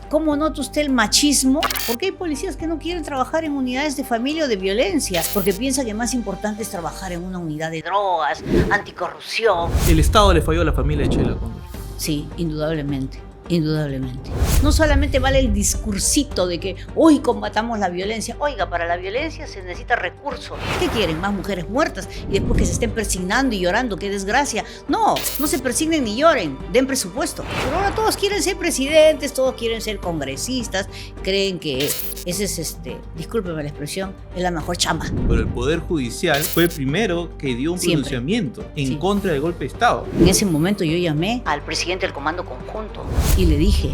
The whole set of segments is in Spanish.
¿Cómo nota usted el machismo? Porque hay policías que no quieren trabajar en unidades de familia o de violencia, porque piensan que más importante es trabajar en una unidad de drogas, anticorrupción. El Estado le falló a la familia de Sheila Cóndor. Sí, indudablemente. Indudablemente. No solamente vale el discursito de que hoy combatamos la violencia. Oiga, para la violencia se necesita recursos. ¿Qué quieren? ¿Más mujeres muertas? Y después que se estén persignando y llorando. ¡Qué desgracia! No, no se persignen ni lloren. Den presupuesto. Pero ahora todos quieren ser presidentes, todos quieren ser congresistas. Creen que ese es, discúlpeme la expresión, es la mejor chamba. Pero el Poder Judicial fue el primero que dio un pronunciamiento en contra del golpe de Estado. En ese momento yo llamé al presidente del Comando Conjunto y le dije,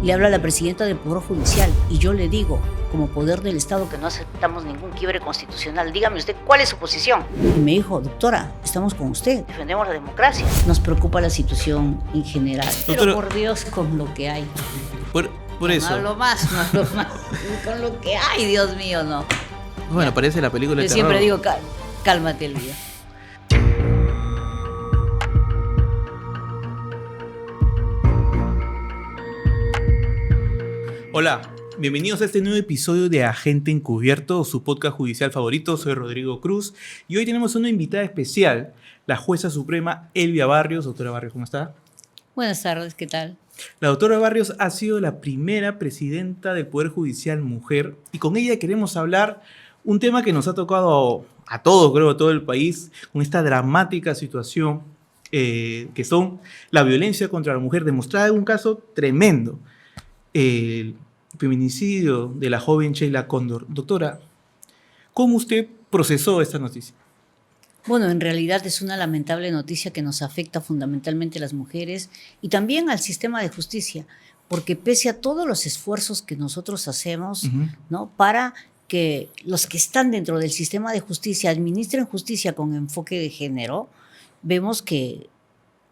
le habla a la presidenta del Poder Judicial y yo le digo, como poder del Estado, que no aceptamos ningún quiebre constitucional. Dígame usted, ¿cuál es su posición? Y me dijo, doctora, estamos con usted, defendemos la democracia. Nos preocupa la situación en general. Pero doctora, por Dios, con lo que hay. Por eso. No hablo más. Con lo que hay, Dios mío, no. Bueno, parece la película de terror. Yo siempre digo, cálmate, Elvia. Hola, bienvenidos a este nuevo episodio de Agente Encubierto, su podcast judicial favorito. Soy Rodrigo Cruz y hoy tenemos una invitada especial, la jueza suprema Elvia Barrios. Doctora Barrios, ¿cómo está? Buenas tardes, ¿qué tal? La doctora Barrios ha sido la primera presidenta del Poder Judicial mujer y con ella queremos hablar un tema que nos ha tocado a todos, creo, a todo el país, con esta dramática situación que son la violencia contra la mujer, demostrada en un caso tremendo. El feminicidio de la joven Sheila Cóndor. Doctora, ¿cómo usted procesó esta noticia? Bueno, en realidad es una lamentable noticia que nos afecta fundamentalmente a las mujeres y también al sistema de justicia, porque pese a todos los esfuerzos que nosotros hacemos, ¿no?, para que los que están dentro del sistema de justicia administren justicia con enfoque de género, vemos que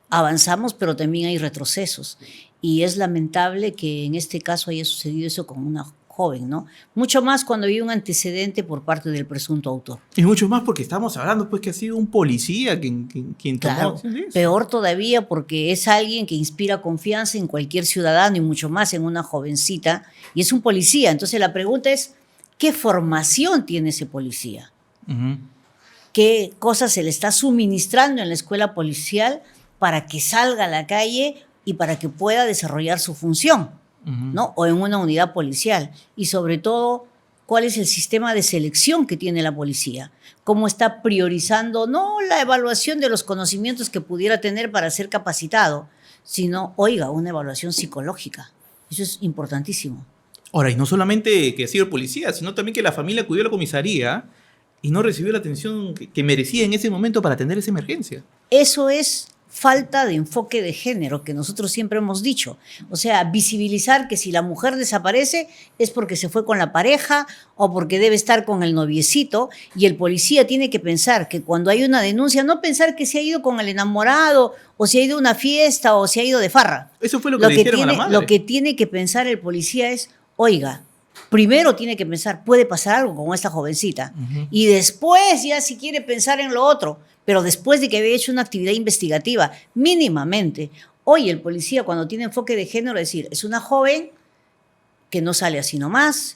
avanzamos, pero también hay retrocesos. Y es lamentable que en este caso haya sucedido eso con una joven, ¿no? Mucho más cuando hay un antecedente por parte del presunto autor. Y mucho más porque estamos hablando pues que ha sido un policía quien claro, tomó eso. Peor todavía porque es alguien que inspira confianza en cualquier ciudadano y mucho más en una jovencita. Y es un policía. Entonces la pregunta es, ¿qué formación tiene ese policía? ¿Qué cosas se le está suministrando en la escuela policial para que salga a la calle y para que pueda desarrollar su función, ¿no? O en una unidad policial. Y sobre todo, ¿cuál es el sistema de selección que tiene la policía? ¿Cómo está priorizando no la evaluación de los conocimientos que pudiera tener para ser capacitado, sino, oiga, una evaluación psicológica? Eso es importantísimo. Ahora, y no solamente que ha sido el policía, sino también que la familia acudió a la comisaría y no recibió la atención que merecía en ese momento para atender esa emergencia. Eso es falta de enfoque de género que nosotros siempre hemos dicho. O sea, visibilizar que si la mujer desaparece es porque se fue con la pareja o porque debe estar con el noviecito, y el policía tiene que pensar que cuando hay una denuncia, no pensar que se ha ido con el enamorado o se ha ido a una fiesta o se ha ido de farra. Eso fue lo que le dijeron a la madre. Lo que tiene que pensar el policía es, oiga, primero tiene que pensar, puede pasar algo con esta jovencita, y después ya si quiere pensar en lo otro, pero después de que había hecho una actividad investigativa, mínimamente. Hoy el policía, cuando tiene enfoque de género, es decir, es una joven que no sale así nomás,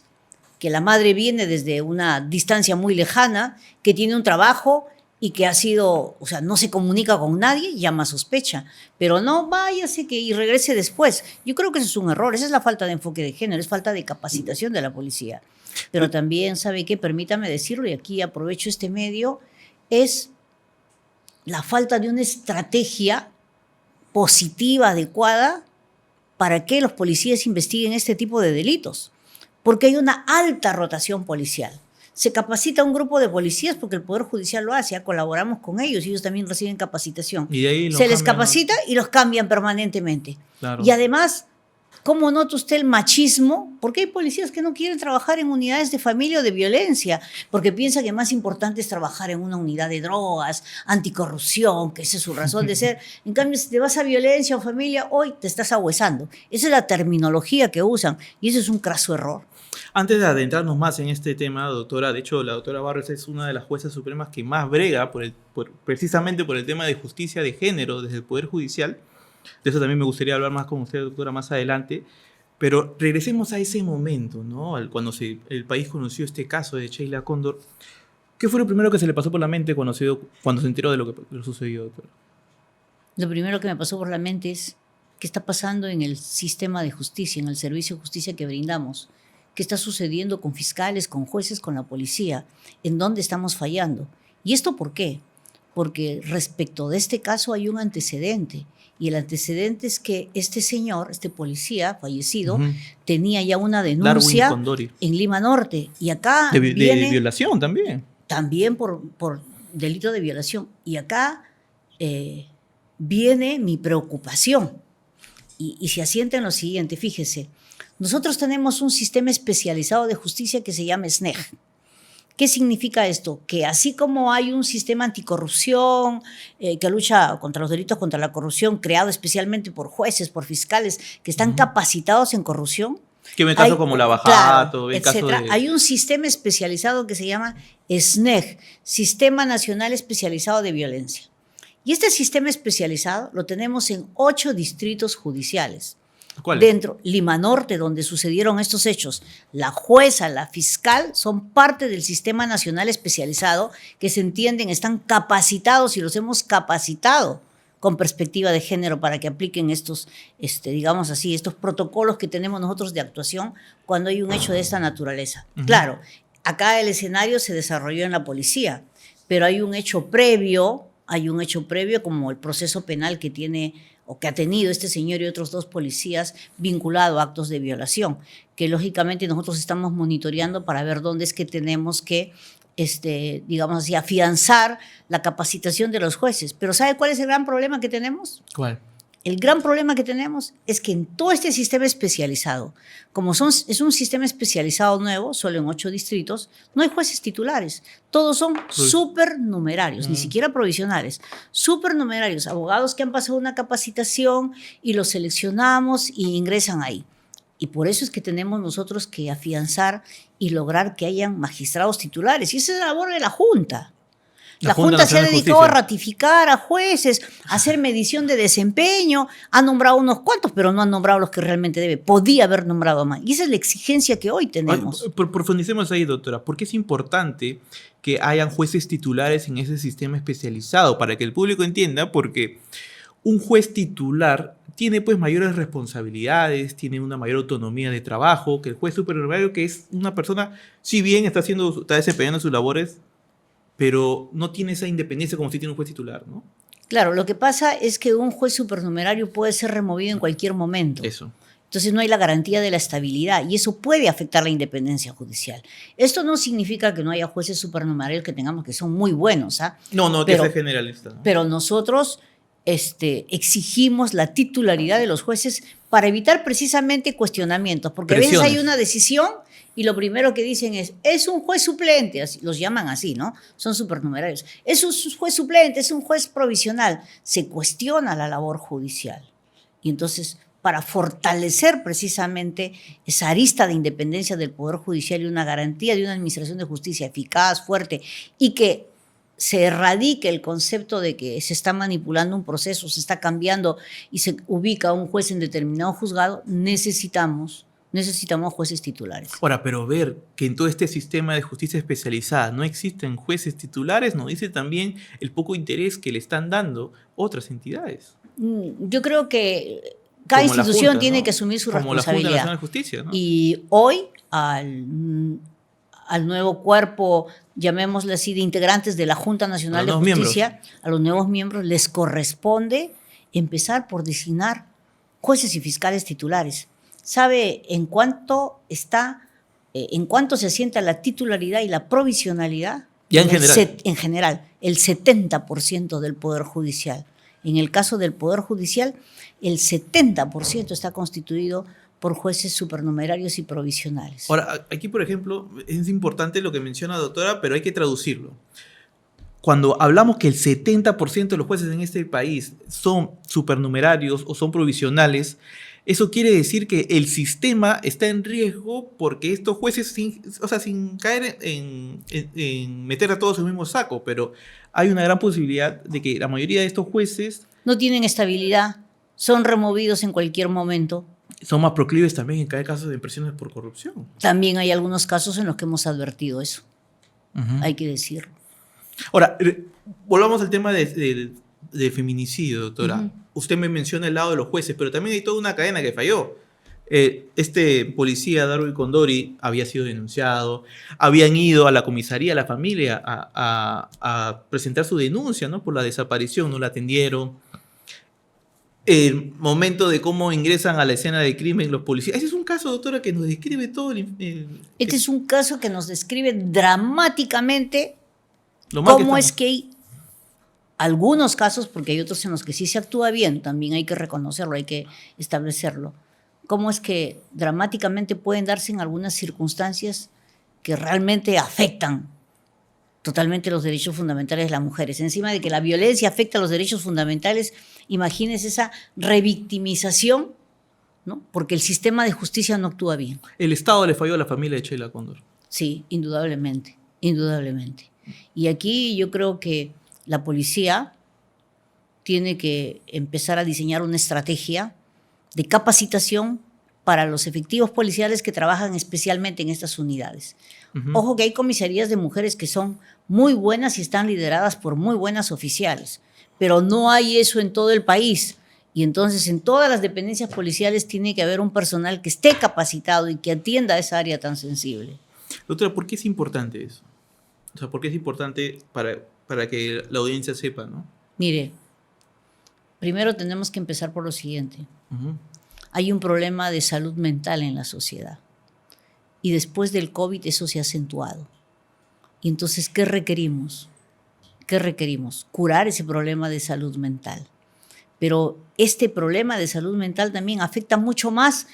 que la madre viene desde una distancia muy lejana, que tiene un trabajo y que ha sido, o sea, no se comunica con nadie, llama sospecha, pero no, váyase y regrese después. Yo creo que eso es un error, esa es la falta de enfoque de género, es falta de capacitación de la policía. Pero también, ¿sabe qué? Permítame decirlo, y aquí aprovecho este medio, es la falta de una estrategia positiva, adecuada, para que los policías investiguen este tipo de delitos. Porque hay una alta rotación policial. Se capacita un grupo de policías porque el Poder Judicial lo hace, colaboramos con ellos y ellos también reciben capacitación. Y de ahí se les capacita y los cambian permanentemente. Claro. Y además, ¿cómo nota usted el machismo? Porque hay policías que no quieren trabajar en unidades de familia o de violencia, porque piensan que más importante es trabajar en una unidad de drogas, anticorrupción, que esa es su razón de ser. En cambio, si te vas a violencia o familia, hoy te estás ahuesando. Esa es la terminología que usan y eso es un craso error. Antes de adentrarnos más en este tema, doctora, de hecho, la doctora Barrios es una de las juezas supremas que más brega precisamente por el tema de justicia de género desde el Poder Judicial. De eso también me gustaría hablar más con usted, doctora, más adelante. Pero regresemos a ese momento, ¿no? Cuando el país conoció este caso de Sheila Cóndor. ¿Qué fue lo primero que se le pasó por la mente cuando se enteró de lo que sucedió, doctora? Lo primero que me pasó por la mente es qué está pasando en el sistema de justicia, en el servicio de justicia que brindamos. ¿Qué está sucediendo con fiscales, con jueces, con la policía? ¿En dónde estamos fallando? ¿Y esto por qué? Porque respecto de este caso hay un antecedente. Y el antecedente es que este señor, este policía fallecido, tenía ya una denuncia en Lima Norte. Y acá de violación también. También por delito de violación. Y acá viene mi preocupación. Y se asienta en lo siguiente, fíjese. Nosotros tenemos un sistema especializado de justicia que se llama SNEG. ¿Qué significa esto? Que así como hay un sistema anticorrupción que lucha contra los delitos, contra la corrupción, creado especialmente por jueces, por fiscales que están capacitados en corrupción. Que en el caso como Lavajato, etcétera. Hay un sistema especializado que se llama SNEG, Sistema Nacional Especializado de Violencia. Y este sistema especializado lo tenemos en 8 distritos judiciales. ¿Cuál? Dentro, Lima Norte, donde sucedieron estos hechos, la jueza, la fiscal, son parte del sistema nacional especializado que se entienden, están capacitados y los hemos capacitado con perspectiva de género para que apliquen estos, digamos así, estos protocolos que tenemos nosotros de actuación cuando hay un hecho de esta naturaleza. Claro, acá el escenario se desarrolló en la policía, pero hay un hecho previo como el proceso penal que tiene o que ha tenido este señor y otros 2 policías vinculado a actos de violación, que lógicamente nosotros estamos monitoreando para ver dónde es que tenemos que, digamos así, afianzar la capacitación de los jueces. Pero ¿sabe cuál es el gran problema que tenemos? ¿Cuál? El gran problema que tenemos es que en todo este sistema especializado, como es un sistema especializado nuevo, solo en 8 distritos, no hay jueces titulares. Todos son supernumerarios, ni siquiera provisionales. Supernumerarios, abogados que han pasado una capacitación y los seleccionamos y ingresan ahí. Y por eso es que tenemos nosotros que afianzar y lograr que hayan magistrados titulares. Y esa es la labor de la Junta. La Junta se ha dedicado a ratificar a jueces, a hacer medición de desempeño, ha nombrado unos cuantos, pero no han nombrado los que realmente debe. Podía haber nombrado más. Y esa es la exigencia que hoy tenemos. Profundicemos ahí, doctora. ¿Por qué es importante que hayan jueces titulares en ese sistema especializado? Para que el público entienda, porque un juez titular tiene pues mayores responsabilidades, tiene una mayor autonomía de trabajo que el juez supernumerario, que es una persona, si bien está desempeñando sus labores, pero no tiene esa independencia como si tiene un juez titular, ¿no? Claro, lo que pasa es que un juez supernumerario puede ser removido en cualquier momento. Eso. Entonces no hay la garantía de la estabilidad y eso puede afectar la independencia judicial. Esto no significa que no haya jueces supernumerarios que tengamos que son muy buenos, ¿ah? No, que sea generalista, ¿no? Pero nosotros exigimos la titularidad de los jueces para evitar precisamente cuestionamientos, porque a veces hay una decisión y lo primero que dicen es un juez suplente, así, los llaman así, ¿no? Son supernumerarios. Es un juez suplente, es un juez provisional. Se cuestiona la labor judicial. Y entonces, para fortalecer precisamente esa arista de independencia del Poder Judicial y una garantía de una administración de justicia eficaz, fuerte, y que se erradique el concepto de que se está manipulando un proceso, se está cambiando y se ubica un juez en determinado juzgado, necesitamos jueces titulares. Ahora, pero ver que en todo este sistema de justicia especializada no existen jueces titulares nos dice también el poco interés que le están dando otras entidades. Yo creo que cada institución Junta, tiene que asumir su responsabilidad. Como la Junta Nacional de Justicia, ¿no? Y hoy al nuevo cuerpo, llamémosle así, de integrantes de la Junta Nacional de Justicia, a los nuevos miembros les corresponde empezar por designar jueces y fiscales titulares. ¿Sabe en cuánto se asienta la titularidad y la provisionalidad? Ya en general. En general, el 70% del Poder Judicial. En el caso del Poder Judicial, el 70% está constituido por jueces supernumerarios y provisionales. Ahora, aquí, por ejemplo, es importante lo que menciona la doctora, pero hay que traducirlo. Cuando hablamos que el 70% de los jueces en este país son supernumerarios o son provisionales, eso quiere decir que el sistema está en riesgo porque estos jueces, sin caer en meter a todos en el mismo saco, pero hay una gran posibilidad de que la mayoría de estos jueces no tienen estabilidad, son removidos en cualquier momento. Son más proclives también en caer casos de presiones por corrupción. También hay algunos casos en los que hemos advertido eso. Hay que decirlo. Ahora, volvamos al tema de feminicidio, doctora. Usted me menciona el lado de los jueces, pero también hay toda una cadena que falló. Este policía, Darwin Condori, había sido denunciado, habían ido a la comisaría, a la familia, a presentar su denuncia, ¿no? Por la desaparición, no la atendieron. El momento de cómo ingresan a la escena del crimen los policías. Ese es un caso, doctora, que nos describe todo Este es un caso que nos describe dramáticamente lo cómo es que hay algunos casos, porque hay otros en los que sí se actúa bien, también hay que reconocerlo, hay que establecerlo, cómo es que dramáticamente pueden darse en algunas circunstancias que realmente afectan totalmente los derechos fundamentales de las mujeres. Encima de que la violencia afecta a los derechos fundamentales, imagínense esa revictimización, ¿no? Porque el sistema de justicia no actúa bien. El Estado le falló a la familia de Sheila Cóndor. Sí, indudablemente, indudablemente. Y aquí yo creo que la policía tiene que empezar a diseñar una estrategia de capacitación para los efectivos policiales que trabajan especialmente en estas unidades. Ojo que hay comisarías de mujeres que son muy buenas y están lideradas por muy buenas oficiales, pero no hay eso en todo el país. Y entonces en todas las dependencias policiales tiene que haber un personal que esté capacitado y que atienda esa área tan sensible. Doctora, ¿por qué es importante eso? O sea, ¿por qué es importante para que la audiencia sepa, ¿no? Mire, primero tenemos que empezar por lo siguiente. Hay un problema de salud mental en la sociedad. Y después del COVID eso se ha acentuado. Y entonces, ¿qué requerimos? ¿Qué requerimos? Curar ese problema de salud mental. Pero este problema de salud mental también afecta mucho más,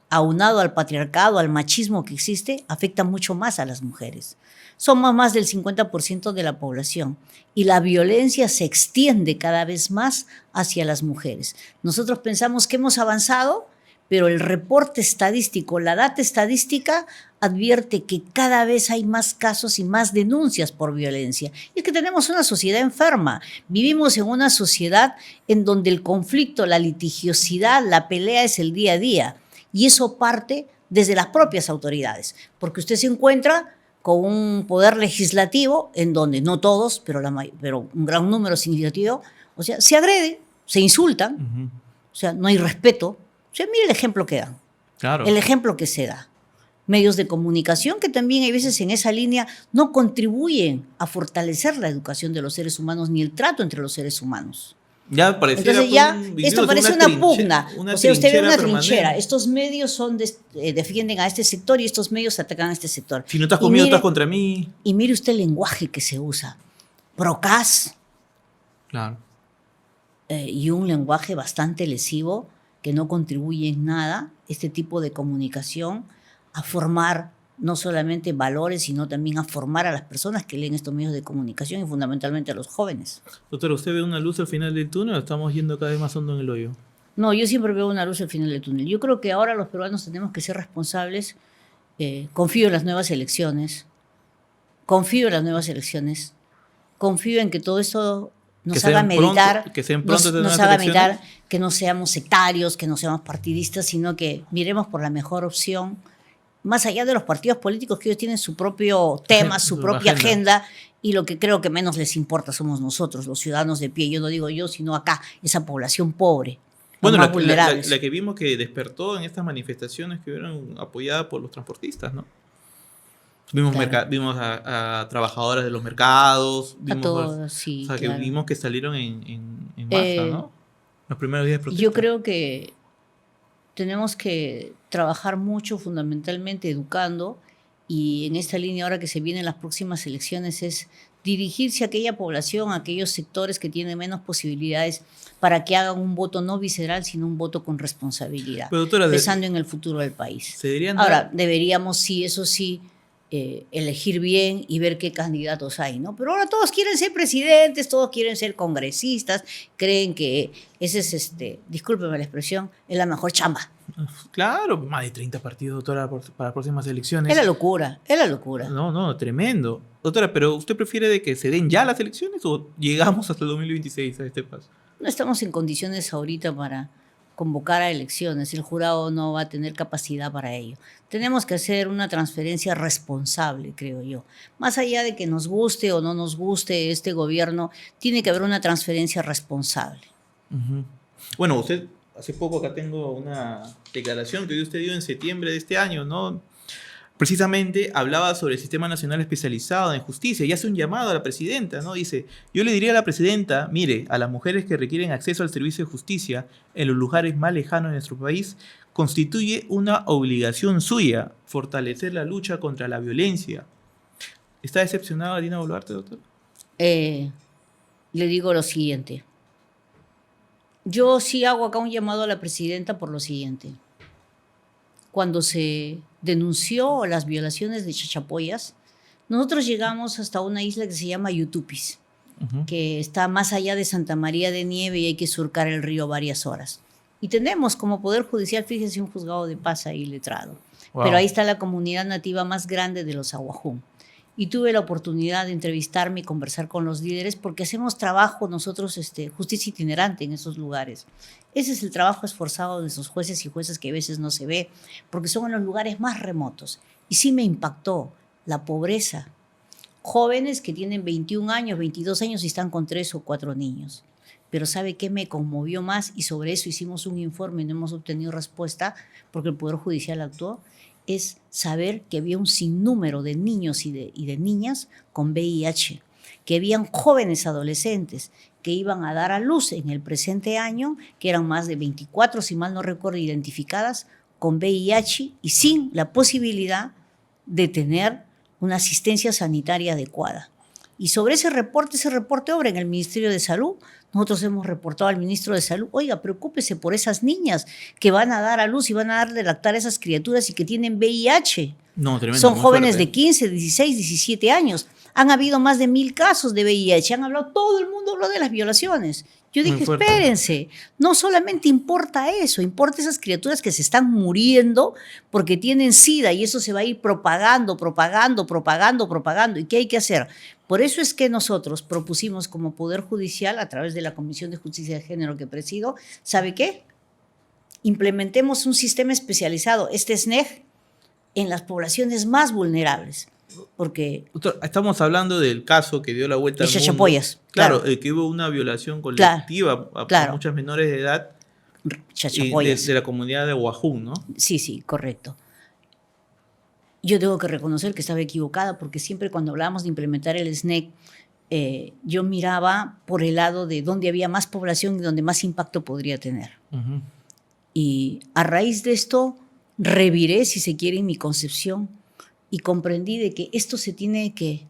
aunado al patriarcado, al machismo que existe, afecta mucho más a las mujeres. Somos más del 50% de la población y la violencia se extiende cada vez más hacia las mujeres. Nosotros pensamos que hemos avanzado, pero el reporte estadístico, la data estadística advierte que cada vez hay más casos y más denuncias por violencia. Y es que tenemos una sociedad enferma. Vivimos en una sociedad en donde el conflicto, la litigiosidad, la pelea es el día a día. Y eso parte desde las propias autoridades, porque usted se encuentra con un poder legislativo en donde no todos, pero un gran número significativo, o sea, se agrede, se insultan, o sea, no hay respeto. O sea, mire el ejemplo que dan, claro. El ejemplo que se da. Medios de comunicación que también hay veces en esa línea no contribuyen a fortalecer la educación de los seres humanos ni el trato entre los seres humanos. Ya Entonces ya esto parece una pugna. O sea, usted ve una trinchera. Estos medios defienden a este sector y estos medios atacan a este sector. Si no estás conmigo, estás contra mí. Y mire usted el lenguaje que se usa. Procas. Claro. Y un lenguaje bastante lesivo que no contribuye en nada, este tipo de comunicación, a formar no solamente valores, sino también a formar a las personas que leen estos medios de comunicación y fundamentalmente a los jóvenes. Doctora, ¿usted ve una luz al final del túnel o estamos yendo cada vez más hondo en el hoyo? No, yo siempre veo una luz al final del túnel. Yo creo que ahora los peruanos tenemos que ser responsables. Confío en las nuevas elecciones. Confío en que todo esto nos haga meditar, nos haga meditar, que no seamos sectarios, que no seamos partidistas, sino que miremos por la mejor opción, más allá de los partidos políticos que ellos tienen su propio tema, su propia agenda, y lo que creo que menos les importa somos nosotros, los ciudadanos de pie. Yo no digo yo, sino acá, esa población pobre, bueno, más vulnerables. La que vimos que despertó en estas manifestaciones que fueron apoyadas por los transportistas, ¿no? Vimos, claro. Vimos a trabajadoras de los mercados, vimos, a todos, sí, o sea, claro. Que vimos que salieron en masa, ¿no? Los primeros días de protesta. Yo creo que tenemos que trabajar mucho, fundamentalmente educando, y en esta línea ahora que se vienen las próximas elecciones es dirigirse a aquella población, a aquellos sectores que tienen menos posibilidades para que hagan un voto no visceral, sino un voto con responsabilidad, pero, doctora, pensando en el futuro del país. Ahora, deberíamos, sí, eso sí, elegir bien y ver qué candidatos hay, ¿no? Pero ahora todos quieren ser presidentes, todos quieren ser congresistas, creen que ese es, discúlpeme la expresión, es la mejor chamba. Claro, más de 30 partidos, doctora, para las próximas elecciones. Es la locura, es la locura. No, tremendo. Doctora, ¿pero usted prefiere de que se den ya las elecciones o llegamos hasta el 2026 a este paso? No estamos en condiciones ahorita convocar a elecciones. El jurado no va a tener capacidad para ello. Tenemos que hacer una transferencia responsable, creo yo. Más allá de que nos guste o no nos guste este gobierno, tiene que haber una transferencia responsable. Ujú. Bueno, usted, hace poco acá tengo una declaración que usted dio en septiembre de este año, ¿no? Precisamente hablaba sobre el Sistema Nacional Especializado en Justicia y hace un llamado a la presidenta, ¿no? Dice, yo le diría a la presidenta, mire, a las mujeres que requieren acceso al servicio de justicia en los lugares más lejanos de nuestro país, constituye una obligación suya fortalecer la lucha contra la violencia. ¿Está decepcionada Dina Boluarte, doctor? Le digo lo siguiente. Yo sí hago acá un llamado a la presidenta por lo siguiente. Cuando se denunció las violaciones de Chachapoyas, nosotros llegamos hasta una isla que se llama Yutupis, que está más allá de Santa María de Nieve y hay que surcar el río varias horas. Y tenemos como Poder Judicial, fíjese, un juzgado de paz ahí letrado. Wow. Pero ahí está la comunidad nativa más grande de los Aguajún. Y tuve la oportunidad de entrevistarme y conversar con los líderes porque hacemos trabajo nosotros, justicia itinerante en esos lugares. Ese es el trabajo esforzado de esos jueces y juezas que a veces no se ve, porque son en los lugares más remotos. Y sí me impactó la pobreza. Jóvenes que tienen 21 años, 22 años y están con 3 o 4 niños. Pero ¿sabe qué me conmovió más? Y sobre eso hicimos un informe y no hemos obtenido respuesta porque el Poder Judicial actuó. Es saber que había un sinnúmero de niños y de niñas con VIH, que habían jóvenes adolescentes que iban a dar a luz en el presente año, que eran más de 24, si mal no recuerdo, identificadas con VIH y sin la posibilidad de tener una asistencia sanitaria adecuada. Y sobre ese reporte obra en el Ministerio de Salud. Nosotros hemos reportado al ministro de Salud, oiga, preocúpese por esas niñas que van a dar a luz y van a dar de lactar a esas criaturas y que tienen VIH. No, tremendo, son jóvenes fuerte. De 15, 16, 17 años. Han habido más de 1000 casos de VIH. Han hablado, todo el mundo habló de las violaciones. Yo dije, espérense, no solamente importa eso, importa esas criaturas que se están muriendo porque tienen SIDA y eso se va a ir propagando. ¿Y qué hay que hacer? Por eso es que nosotros propusimos como Poder Judicial, a través de la Comisión de Justicia de Género que presido, ¿sabe qué? Implementemos un sistema especializado, SNEG, en las poblaciones más vulnerables. Porque doctor, estamos hablando del caso que dio la vuelta al mundo. Chachapoyas. Claro, que hubo una violación colectiva a muchas menores de edad de la comunidad de Aguajún, ¿no? Sí, correcto. Yo tengo que reconocer que estaba equivocada porque siempre cuando hablábamos de implementar el SNEG, yo miraba por el lado de donde había más población y donde más impacto podría tener. Uh-huh. Y a raíz de esto reviré, si se quiere, mi concepción y comprendí de que esto se tiene que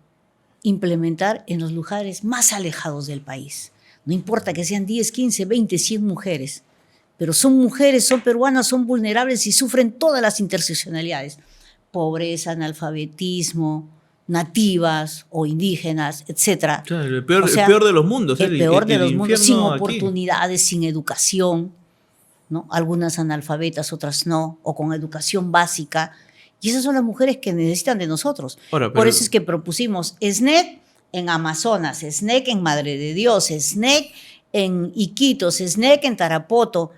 implementar en los lugares más alejados del país. No importa que sean 10, 15, 20, 100 mujeres, pero son mujeres, son peruanas, son vulnerables y sufren todas las interseccionalidades. Pobreza, analfabetismo, nativas o indígenas, etc. Claro, el peor de los mundos. El peor de los mundos, sin oportunidades, sin educación, ¿no? Algunas analfabetas, otras no, o con educación básica. Y esas son las mujeres que necesitan de nosotros. Ahora, por eso es que propusimos SNEG en Amazonas, SNEG en Madre de Dios, SNEG en Iquitos, SNEG en Tarapoto,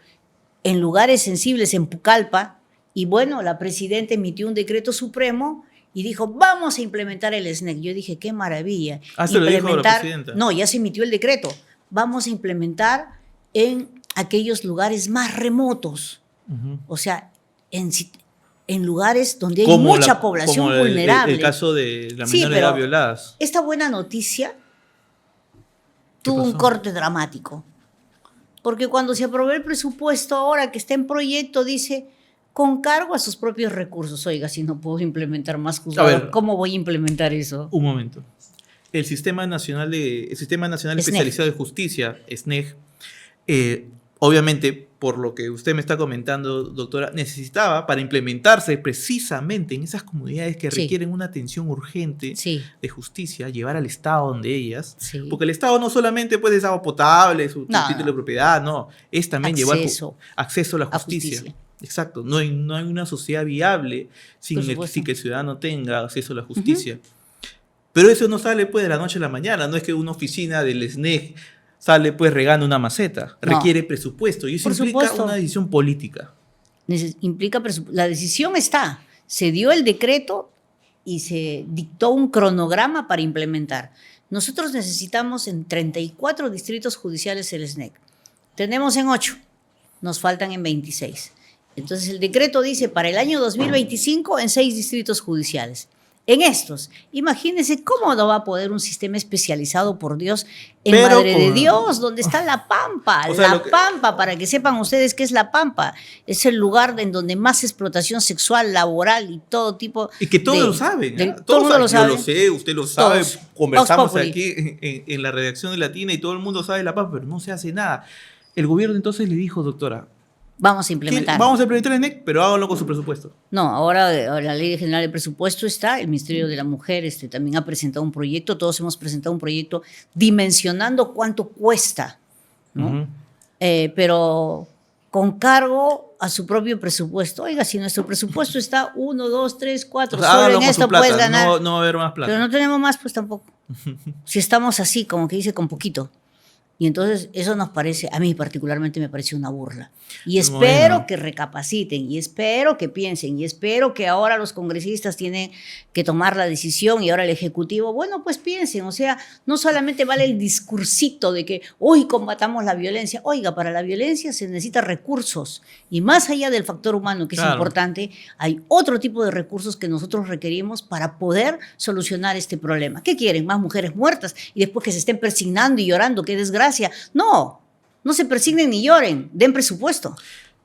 en lugares sensibles en Pucallpa. Y bueno, la presidenta emitió un decreto supremo y dijo, vamos a implementar el SNEG. Yo dije, qué maravilla. ¿Se lo dijo la presidenta? No, ya se emitió el decreto. Vamos a implementar en aquellos lugares más remotos. Uh-huh. O sea, en lugares donde hay mucha población vulnerable. El caso de las menores de edad violadas. Esta buena noticia tuvo un corte dramático. Porque cuando se aprobó el presupuesto, ahora que está en proyecto, dice, con cargo a sus propios recursos. Oiga, si no puedo implementar más juzgados, ¿cómo voy a implementar eso? Un momento. El Sistema Nacional Especializado de Justicia, SNEG, obviamente, por lo que usted me está comentando, doctora, necesitaba para implementarse precisamente en esas comunidades que requieren una atención urgente de justicia, llevar al Estado donde ellas, porque el Estado no solamente pues, es agua potable, su título de propiedad, no, es también llevar acceso a la justicia. Exacto, no hay una sociedad viable sin que el ciudadano tenga acceso a la justicia. Uh-huh. Pero eso no sale pues de la noche a la mañana, no es que una oficina del SNEG sale pues regando una maceta. No. Requiere presupuesto y eso Por implica supuesto. una decisión política. La decisión está, se dio el decreto y se dictó un cronograma para implementar. Nosotros necesitamos en 34 distritos judiciales el SNEC. Tenemos en 8, nos faltan en 26. Entonces el decreto dice para el año 2025 en 6 distritos judiciales. En estos, imagínense cómo no va a poder un sistema especializado, por Dios, en Pero Madre de con- Dios, donde está La Pampa. O sea, La lo que- Pampa, para que sepan ustedes qué es La Pampa, es el lugar en donde más explotación sexual, laboral y todo tipo Y que todos de- lo saben. de- ¿ah? todo el Todos mundo lo saben. Yo sabe. lo sé, usted lo sabe. Todos. Conversamos Vox Populi. aquí en la redacción de Latina y todo el mundo sabe La Paz, pero no se hace nada. El gobierno entonces le dijo, doctora, Vamos a que implementar. vamos a implementar el SNEC, pero háganlo con su presupuesto. No, ahora la Ley General de Presupuesto está, el Ministerio de la Mujer también ha presentado un proyecto, todos hemos presentado un proyecto dimensionando cuánto cuesta, ¿no? Ujú. Pero con cargo a su propio presupuesto. Oiga, si nuestro presupuesto está 1, 2, 3, 4, O sea, solo háganlo en con su esto plata, puedes ganar, no, no va a haber más plata. pero no tenemos más, pues tampoco. Si estamos así, como que dice, con poquito. Y entonces eso nos parece, a mí particularmente me parece una burla. Y espero Bueno. que recapaciten, y espero que piensen, y espero que ahora los congresistas tienen que tomar la decisión y ahora el Ejecutivo, bueno, pues piensen, o sea, no solamente vale el discursito de que hoy combatamos la violencia, oiga, para la violencia se necesitan recursos, y más allá del factor humano, que es Claro. importante, hay otro tipo de recursos que nosotros requerimos para poder solucionar este problema. ¿Qué quieren? Más mujeres muertas y después que se estén persignando y llorando, qué desgracia. No, no se persignen ni lloren, den presupuesto.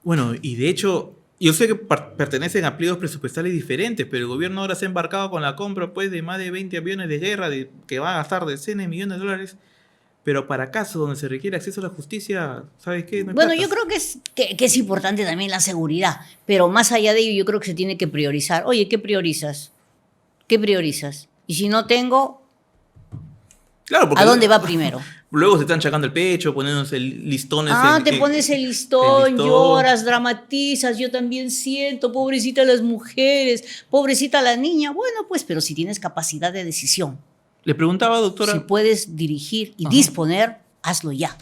Bueno, y de hecho, yo sé que pertenecen a pliegos presupuestales diferentes, pero el gobierno ahora se ha embarcado con la compra pues, de más de 20 aviones de guerra que van a gastar decenas de millones de dólares. Pero para casos donde se requiere acceso a la justicia, ¿sabes qué? No hay Bueno, plata. yo creo que es importante también la seguridad, pero más allá de ello yo creo que se tiene que priorizar. Oye, ¿qué priorizas? ¿Qué priorizas? Y si no tengo, Claro, porque ¿a dónde va primero? luego se están chacando el pecho, poniéndose listones. Te pones el listón, el listón. lloras, dramatizas, yo también siento, pobrecita las mujeres, pobrecita la niña. Bueno, pues, pero si tienes capacidad de decisión, Le preguntaba, doctora, si puedes dirigir y Ajá. disponer, hazlo ya.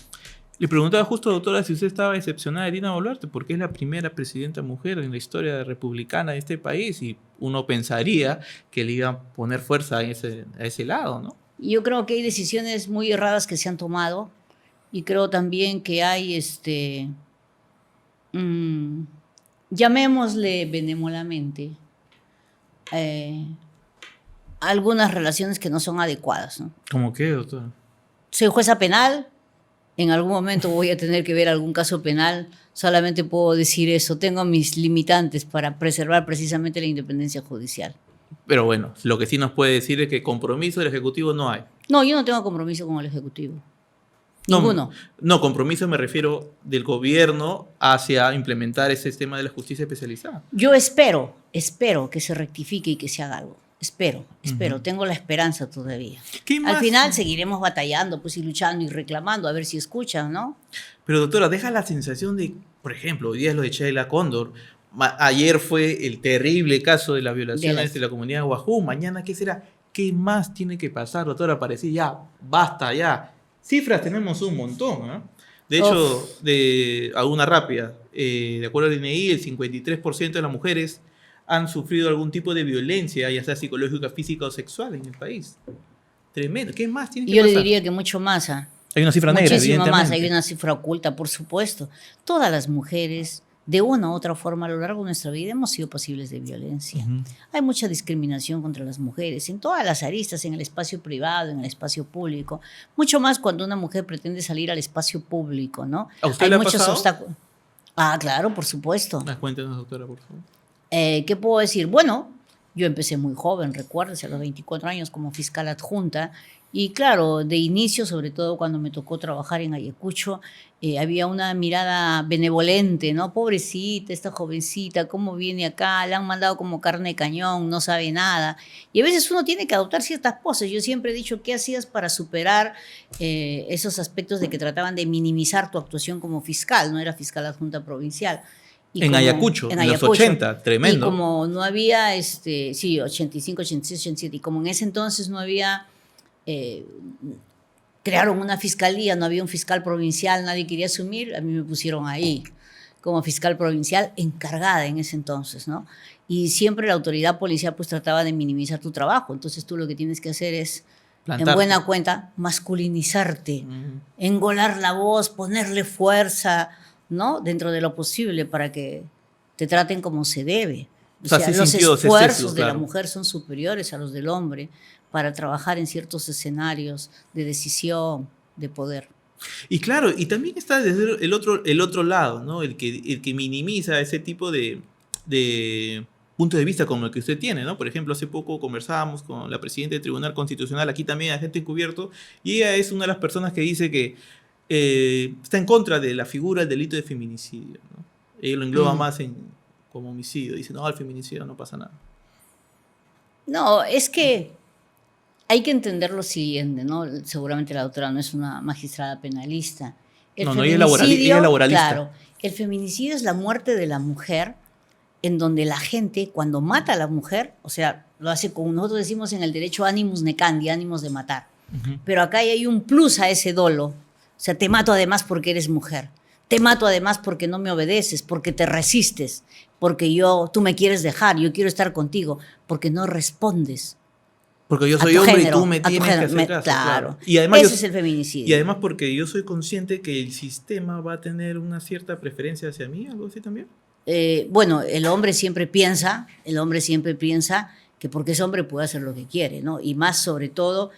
le preguntaba justo, doctora, si usted estaba decepcionada de Dina Boluarte, porque es la primera presidenta mujer en la historia republicana de este país y uno pensaría que le iba a poner fuerza a ese lado, ¿no? Yo creo que hay decisiones muy erradas que se han tomado y creo también que hay, llamémosle benémolamente, algunas relaciones que no son adecuadas, ¿no? ¿Cómo qué, doctora? Soy jueza penal, en algún momento voy a tener que ver algún caso penal, solamente puedo decir eso, tengo mis limitantes para preservar precisamente la independencia judicial. Pero bueno, lo que sí nos puede decir es que compromiso del Ejecutivo no hay. No, yo no tengo compromiso con el Ejecutivo. No, Ninguno. No, compromiso me refiero del gobierno hacia implementar ese sistema de la justicia especializada. Yo espero que se rectifique y que se haga algo. Espero, Ujú. tengo la esperanza todavía. ¿Qué Al más? final seguiremos batallando, pues y luchando y reclamando a ver si escuchan, ¿no? Pero doctora, deja la sensación de, por ejemplo, hoy día es lo de Sheila Cóndor, ayer fue el terrible caso de las violaciones de la comunidad Guajú, mañana ¿qué será? ¿Qué más tiene que pasar, doctora, para decir ya, basta, ya? Cifras tenemos un montón, ¿eh? De hecho, a una rápida, de acuerdo al INEI, el 53% de las mujeres han sufrido algún tipo de violencia, ya sea psicológica, física o sexual en el país. Tremendo. ¿Qué más tiene que Y yo le pasar? diría que mucho más. Hay una cifra negra, Muchísimo más, evidentemente. hay una cifra oculta, por supuesto. Todas las mujeres, de una u otra forma, a lo largo de nuestra vida, hemos sido pasibles de violencia. Ujú. Hay mucha discriminación contra las mujeres, en todas las aristas, en el espacio privado, en el espacio público. Mucho más cuando una mujer pretende salir al espacio público, ¿no? ¿A usted Hay le ha muchos pasado? obstáculos. Ah, claro, por supuesto. Cuéntenos, doctora, por favor. ¿Qué puedo decir? Bueno, yo empecé muy joven, recuérdese, a los 24 años como fiscal adjunta. Y claro, de inicio, sobre todo cuando me tocó trabajar en Ayacucho, había una mirada benevolente, ¿no? Pobrecita, esta jovencita, ¿cómo viene acá? La han mandado como carne de cañón, no sabe nada. Y a veces uno tiene que adoptar ciertas poses. Yo siempre he dicho, ¿qué hacías para superar esos aspectos de que trataban de minimizar tu actuación como fiscal? No era fiscal adjunta provincial. Y En como- Ayacucho, en los 80, tremendo. Y como no había, sí, 85, 86, 87, y como en ese entonces no había crearon una fiscalía, no había un fiscal provincial, nadie quería asumir, a mí me pusieron ahí como fiscal provincial encargada en ese entonces, ¿no? Y siempre la autoridad policial pues trataba de minimizar tu trabajo, entonces tú lo que tienes que hacer es, Plantarte. en buena cuenta, masculinizarte, engolar la voz, ponerle fuerza, ¿no? Dentro de lo posible para que te traten como se debe. O sea, sí Los sintió ese esfuerzos sesgo, de la claro. mujer son superiores a los del hombre para trabajar en ciertos escenarios de decisión, de poder. Y claro, y también está desde el otro lado, ¿no? El que minimiza ese tipo de punto de vista como el que usted tiene, ¿no? Por ejemplo, hace poco conversábamos con la presidenta del Tribunal Constitucional, aquí también Agente Encubierto, y ella es una de las personas que dice que está en contra de la figura del delito de feminicidio, ¿no? Ella lo engloba más como homicidio, dice, no, al feminicidio no pasa nada. No, es que hay que entender lo siguiente, ¿no? Seguramente la doctora no es una magistrada penalista. No, ella es laboralista. Claro, el feminicidio es la muerte de la mujer en donde la gente, cuando mata a la mujer, o sea, lo hace como nosotros decimos en el derecho animus necandi, ánimos de matar. Pero acá hay un plus a ese dolo. O sea, te mato además porque eres mujer. Te mato además porque no me obedeces, porque te resistes, porque tú me quieres dejar, yo quiero estar contigo, porque no respondes. Porque yo soy hombre y tú me tienes que hacer caso. Claro. Y además Ese es el feminicidio. Y además porque yo soy consciente que el sistema va a tener una cierta preferencia hacia mí, algo así también. Bueno, el hombre siempre piensa que porque es hombre puede hacer lo que quiere, ¿no? Y más sobre todo,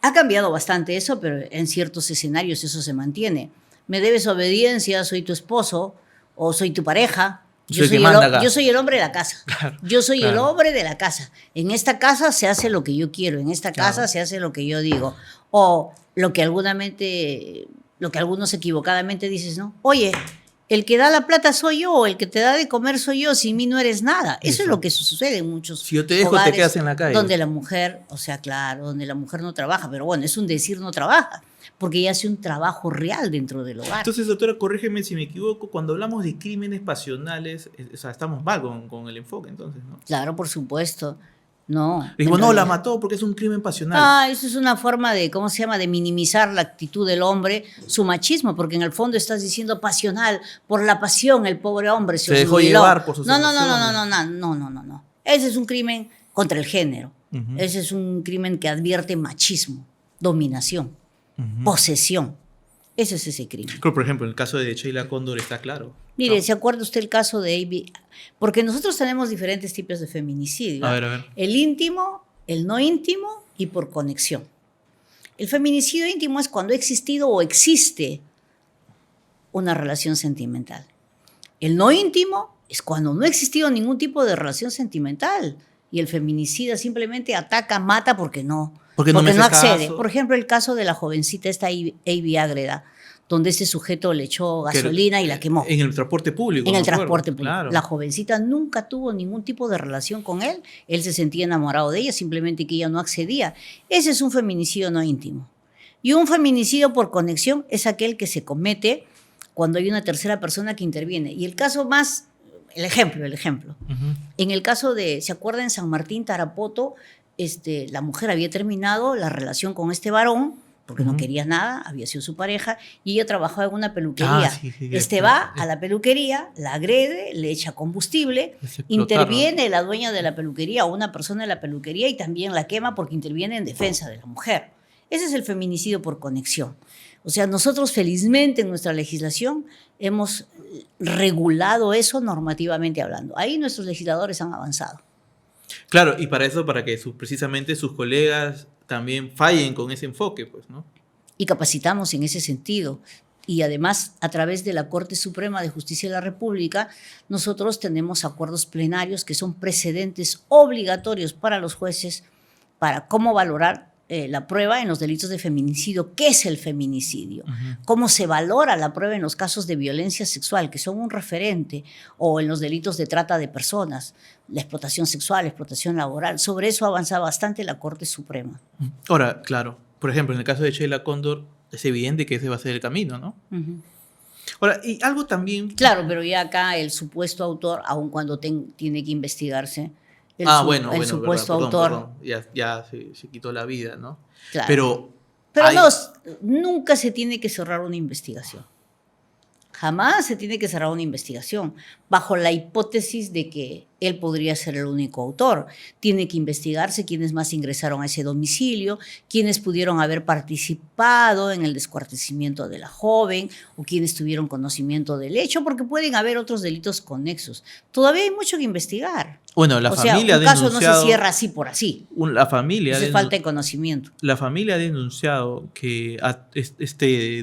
ha cambiado bastante eso, pero en ciertos escenarios eso se mantiene. Me debes obediencia, soy tu esposo o soy tu pareja. Yo soy el hombre de la casa. Claro, yo soy el claro. hombre de la casa. En esta casa se hace lo que yo quiero, en esta casa se hace lo que yo digo. O lo que algunos equivocadamente dices, ¿no? Oye, el que da la plata soy yo, o el que te da de comer soy yo, sin mí no eres nada. Eso es lo que sucede en muchos Si yo te dejo, hogares te quedas en la calle. donde la mujer, o sea, claro, donde la mujer no trabaja, pero bueno, es un decir no trabaja, porque ella hace un trabajo real dentro del hogar. Entonces, doctora, corrígeme si me equivoco, cuando hablamos de crímenes pasionales, o sea, estamos mal con el enfoque, entonces, ¿no? Claro, por supuesto. No. Digo, no, la mató porque es un crimen pasional. Eso es una forma de, ¿cómo se llama?, de minimizar la actitud del hombre, su machismo, porque en el fondo estás diciendo pasional, por la pasión, el pobre hombre se dejó obnubiló. llevar por sus No. Ese es un crimen contra el género. Ese es un crimen que advierte machismo, dominación, posesión. Ese es ese crimen. Claro, por ejemplo, en el caso de Sheila Cóndor está claro. Mire, ¿se acuerda usted el caso de Amy? Porque nosotros tenemos diferentes tipos de feminicidio. A ver. El íntimo, el no íntimo y por conexión. El feminicidio íntimo es cuando ha existido o existe una relación sentimental. El no íntimo es cuando no ha existido ningún tipo de relación sentimental y el feminicida simplemente ataca, mata porque no accede. Caso. Por ejemplo, el caso de la jovencita esta Amy Ágreda, donde ese sujeto le echó gasolina y la quemó. En el transporte público. En el transporte público. Claro. La jovencita nunca tuvo ningún tipo de relación con él. Él se sentía enamorado de ella, simplemente que ella no accedía. Ese es un feminicidio no íntimo. Y un feminicidio por conexión es aquel que se comete cuando hay una tercera persona que interviene. Y el caso más, el ejemplo. En el caso de, ¿se acuerdan? En San Martín, Tarapoto, la mujer había terminado la relación con este varón porque no quería nada, había sido su pareja, y ella trabajaba en una peluquería. Va a la peluquería, la agrede, le echa combustible, interviene la dueña de la peluquería o una persona de la peluquería y también la quema porque interviene en defensa de la mujer. Ese es el feminicidio por conexión. O sea, nosotros felizmente en nuestra legislación hemos regulado eso normativamente hablando. Ahí nuestros legisladores han avanzado. Claro, y para eso, para que precisamente sus colegas también fallen con ese enfoque, pues, ¿no? Y capacitamos en ese sentido. Y además, a través de la Corte Suprema de Justicia de la República, nosotros tenemos acuerdos plenarios que son precedentes obligatorios para los jueces para cómo valorar la prueba en los delitos de feminicidio. ¿Qué es el feminicidio? ¿Cómo se valora la prueba en los casos de violencia sexual, que son un referente, o en los delitos de trata de personas, la explotación sexual, la explotación laboral? Sobre eso avanza bastante la Corte Suprema. Ahora, claro, por ejemplo, en el caso de Sheila Cóndor, es evidente que ese va a ser el camino, ¿no? Ahora, y algo también... Claro, pero ya acá el supuesto autor, aun cuando tiene que investigarse, el supuesto autor. Ya se quitó la vida, ¿no? Claro. Pero Pero no, nunca se tiene que cerrar una investigación. Jamás se tiene que cerrar una investigación bajo la hipótesis de que él podría ser el único autor. Tiene que investigarse quiénes más ingresaron a ese domicilio, quiénes pudieron haber participado en el descuartizamiento de la joven o quiénes tuvieron conocimiento del hecho, porque pueden haber otros delitos conexos. Todavía hay mucho que investigar. Bueno, la familia ha un caso denunciado, no se cierra así por así. La familia Eso es falta de conocimiento. La familia ha denunciado que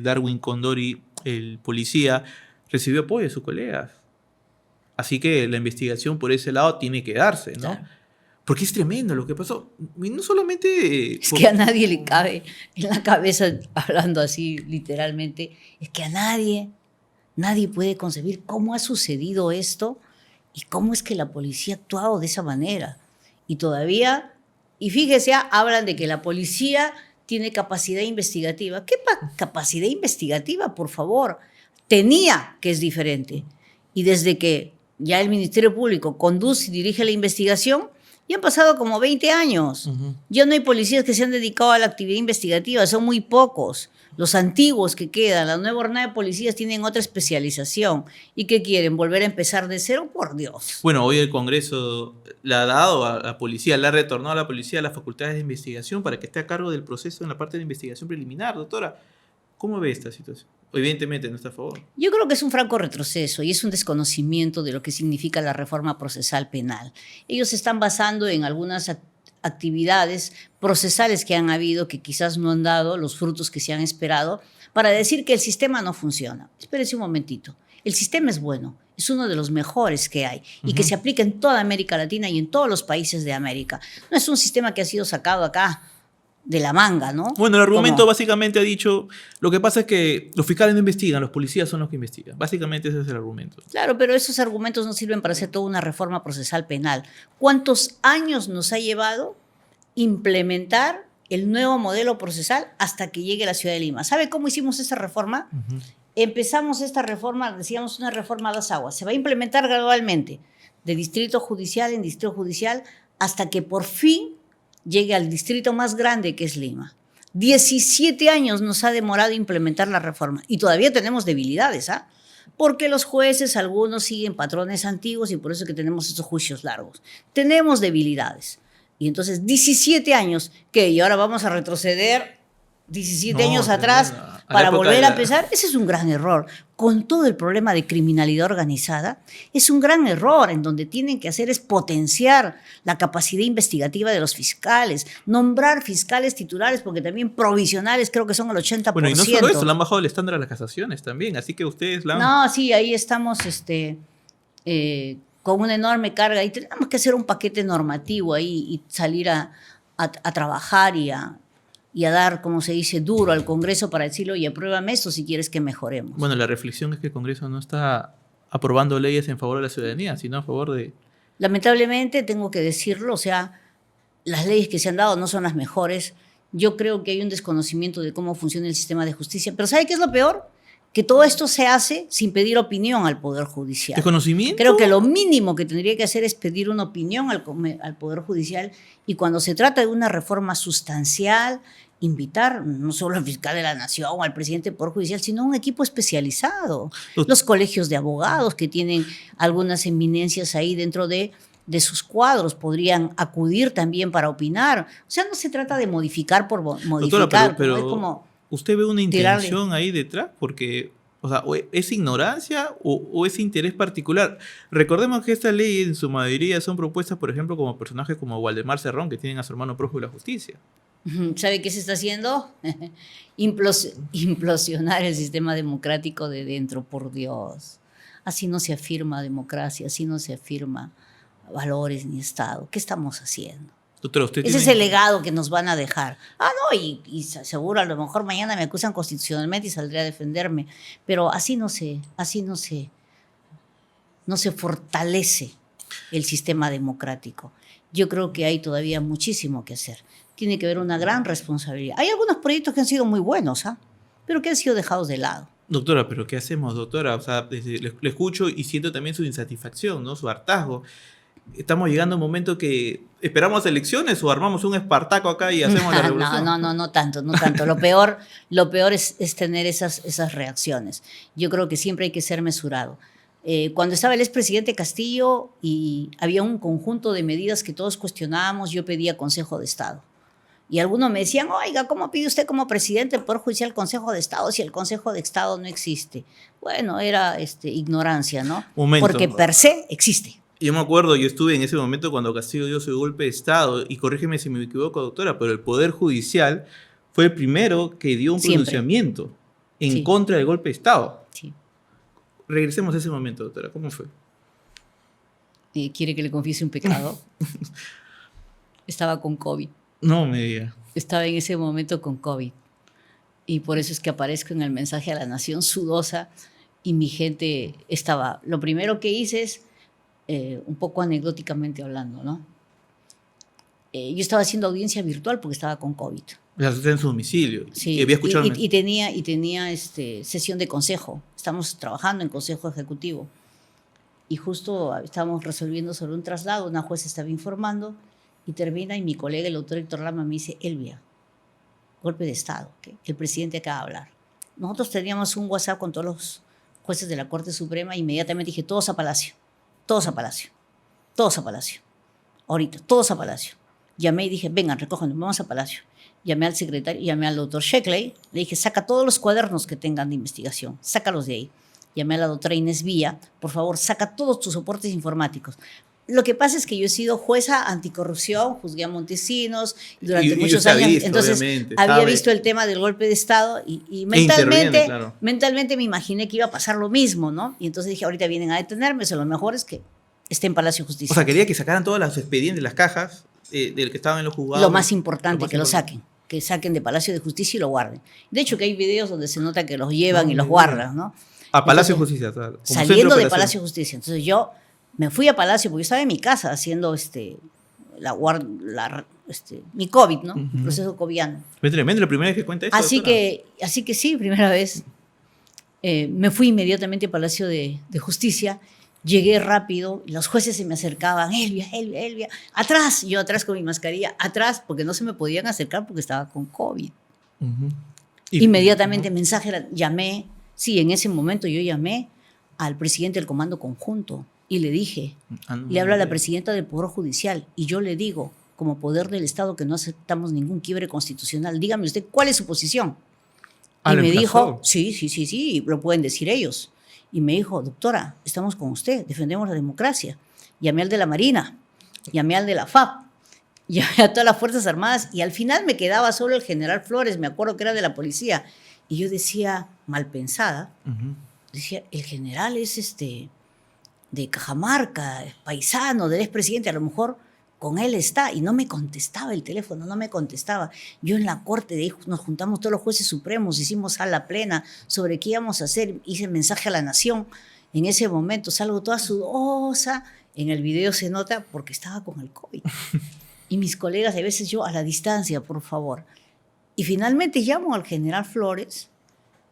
Darwin Condori, el policía, recibió apoyo de sus colegas. Así que la investigación por ese lado tiene que darse, ¿no? Claro. Porque es tremendo lo que pasó. Y no solamente... Es que a nadie le cabe en la cabeza, hablando así literalmente, es que a nadie puede concebir cómo ha sucedido esto y cómo es que la policía ha actuado de esa manera. Y todavía, y fíjese, hablan de que la policía tiene capacidad investigativa. ¿Qué capacidad investigativa, por favor? Tenía, que es diferente. Y desde que ya el Ministerio Público conduce y dirige la investigación, ya han pasado como 20 años. Ya no hay policías que se han dedicado a la actividad investigativa, son muy pocos. Los antiguos que quedan, la nueva jornada de policías tienen otra especialización. ¿Y qué quieren? ¿Volver a empezar de cero? Por Dios. Bueno, hoy el Congreso le ha dado a la policía, le ha retornado a la policía las facultades de investigación para que esté a cargo del proceso en la parte de investigación preliminar. Doctora, ¿cómo ve esta situación? Evidentemente no está a favor. Yo creo que es un franco retroceso y es un desconocimiento de lo que significa la reforma procesal penal. Ellos se están basando en algunas actividades procesales que han habido que quizás no han dado los frutos que se han esperado para decir que el sistema no funciona. Espérese un momentito. El sistema es bueno, es uno de los mejores que hay y que se aplica en toda América Latina y en todos los países de América. No es un sistema que ha sido sacado acá de la manga, ¿no? Bueno, el argumento básicamente ha dicho, lo que pasa es que los fiscales no investigan, los policías son los que investigan. Básicamente ese es el argumento. Claro, pero esos argumentos no sirven para hacer toda una reforma procesal penal. ¿Cuántos años nos ha llevado implementar el nuevo modelo procesal hasta que llegue a la ciudad de Lima? ¿Sabe cómo hicimos esa reforma? Empezamos esta reforma, decíamos una reforma a dos aguas. Se va a implementar gradualmente, de distrito judicial en distrito judicial, hasta que por fin llegue al distrito más grande, que es Lima. 17 años nos ha demorado implementar la reforma y todavía tenemos debilidades, ¿ah? Porque los jueces, algunos siguen patrones antiguos y por eso es que tenemos estos juicios largos. Tenemos debilidades. Y entonces 17 años, ¿qué? Y ahora vamos a retroceder 17 años atrás para volver a empezar. Ese es un gran error. Con todo el problema de criminalidad organizada, es un gran error. En donde tienen que hacer es potenciar la capacidad investigativa de los fiscales, nombrar fiscales titulares, porque también provisionales creo que son el 80%. Bueno, y no solo eso, le han bajado el estándar a las casaciones también, así que ustedes la han... No, sí, ahí estamos con una enorme carga y tenemos que hacer un paquete normativo ahí y salir a trabajar y a dar, como se dice, duro al Congreso para decirle, oye, apruébame esto si quieres que mejoremos. Bueno, la reflexión es que el Congreso no está aprobando leyes en favor de la ciudadanía, sino a favor de... Lamentablemente, tengo que decirlo, o sea, las leyes que se han dado no son las mejores. Yo creo que hay un desconocimiento de cómo funciona el sistema de justicia. Pero ¿sabe qué es lo peor? Que todo esto se hace sin pedir opinión al Poder Judicial. ¿Desconocimiento? Creo que lo mínimo que tendría que hacer es pedir una opinión al Poder Judicial y cuando se trata de una reforma sustancial, invitar no solo al fiscal de la Nación o al presidente del Poder Judicial, sino a un equipo especializado. Los colegios de abogados que tienen algunas eminencias ahí dentro de sus cuadros podrían acudir también para opinar. O sea, no se trata de modificar por modificar. Doctora, pero es como ¿usted ve una intención ahí detrás? Porque, o sea, ¿es ignorancia o es interés particular? Recordemos que esta ley en su mayoría son propuestas, por ejemplo, como personajes como Waldemar Cerrón, que tienen a su hermano prófugo de la justicia. ¿Sabe qué se está haciendo? Implosionar el sistema democrático de dentro, por Dios. Así no se afirma democracia, así no se afirma valores ni Estado. ¿Qué estamos haciendo? Doctora, ¿usted ese es el legado que nos van a dejar. Y seguro a lo mejor mañana me acusan constitucionalmente y saldré a defenderme. Pero así no se fortalece el sistema democrático. Yo creo que hay todavía muchísimo que hacer. Tiene que haber una gran responsabilidad. Hay algunos proyectos que han sido muy buenos, pero que han sido dejados de lado. Doctora, ¿pero qué hacemos, doctora? O sea, le escucho y siento también su insatisfacción, ¿no? Su hartazgo. Estamos llegando a un momento que ¿Esperamos elecciones o armamos un Espartaco acá y hacemos la revolución? No tanto. Lo peor es tener esas reacciones. Yo creo que siempre hay que ser mesurado. Cuando estaba el expresidente Castillo y había un conjunto de medidas que todos cuestionábamos, yo pedía Consejo de Estado. Y algunos me decían, oiga, ¿cómo pide usted como presidente del Poder Judicial Consejo de Estado si el Consejo de Estado no existe? Bueno, era ignorancia, ¿no? Momento. Porque per se existe. Yo me acuerdo, yo estuve en ese momento cuando Castillo dio su golpe de Estado, y corrígeme si me equivoco, doctora, pero el Poder Judicial fue el primero que dio un pronunciamiento en contra del golpe de Estado. Sí. Regresemos a ese momento, doctora. ¿Cómo fue? ¿Quiere que le confiese un pecado? Estaba con COVID. No me diga. Estaba en ese momento con COVID. Y por eso es que aparezco en el mensaje a la nación sudosa y mi gente estaba. Lo primero que hice es, un poco anecdóticamente hablando, ¿no? Yo estaba haciendo audiencia virtual porque estaba con COVID. O sea, usted en su domicilio. Sí, y había escuchado y tenía sesión de consejo. Estamos trabajando en consejo ejecutivo. Y justo estábamos resolviendo sobre un traslado, una jueza estaba informando y termina y mi colega, el doctor Héctor Lama, me dice, Elvia, golpe de Estado, que el presidente acaba de hablar. Nosotros teníamos un WhatsApp con todos los jueces de la Corte Suprema e inmediatamente dije, todos a Palacio, todos a Palacio, todos a Palacio, ahorita, todos a Palacio. Llamé y dije, vengan, recójannos, vamos a Palacio. Llamé al secretario, llamé al doctor Sheckley, le dije, saca todos los cuadernos que tengan de investigación, sácalos de ahí. Llamé a la doctora Inés Villa, por favor, saca todos tus soportes informáticos. Lo que pasa es que yo he sido jueza anticorrupción, juzgué a Montesinos durante muchos años, visto, entonces había visto el tema del golpe de Estado y mentalmente me imaginé que iba a pasar lo mismo, ¿no? Y entonces dije, ahorita vienen a detenerme, lo mejor es que esté en Palacio de Justicia. O sea, quería que sacaran todos los expedientes, las cajas del que estaban en los juzgados. Lo más importante, que lo saquen de Palacio de Justicia y lo guarden. De hecho, que hay videos donde se nota que los llevan y los guardan, ¿no? A Palacio de Justicia. Saliendo de Palacio de Justicia. Entonces yo me fui a Palacio porque yo estaba en mi casa haciendo mi COVID, ¿no? El proceso covidiano. Es tremendo, la primera vez que cuenta esto. Así que sí, primera vez. Me fui inmediatamente a Palacio de Justicia. Llegué rápido, los jueces se me acercaban, Elvia, atrás, yo atrás con mi mascarilla, atrás, porque no se me podían acercar porque estaba con COVID. Inmediatamente mensaje, llamé, sí, en ese momento yo llamé al presidente del Comando Conjunto y le dije, le habla a la presidenta del Poder Judicial y yo le digo, como poder del Estado, que no aceptamos ningún quiebre constitucional, dígame usted, ¿cuál es su posición? Y me dijo, sí, lo pueden decir ellos. Y me dijo, doctora, estamos con usted, defendemos la democracia. Llamé al de la Marina, llamé al de la FAP, llamé a todas las Fuerzas Armadas y al final me quedaba solo el general Flores, me acuerdo que era de la policía. Y yo decía, mal pensada, decía, el general es de Cajamarca, paisano del expresidente, a lo mejor con él está. Y no me contestaba el teléfono, no me contestaba. Yo en la corte nos juntamos todos los jueces supremos, hicimos sala plena sobre qué íbamos a hacer, hice mensaje a la nación. En ese momento salgo toda sudosa, en el video se nota porque estaba con el COVID. Y mis colegas, a veces yo a la distancia, por favor. Y finalmente llamo al general Flores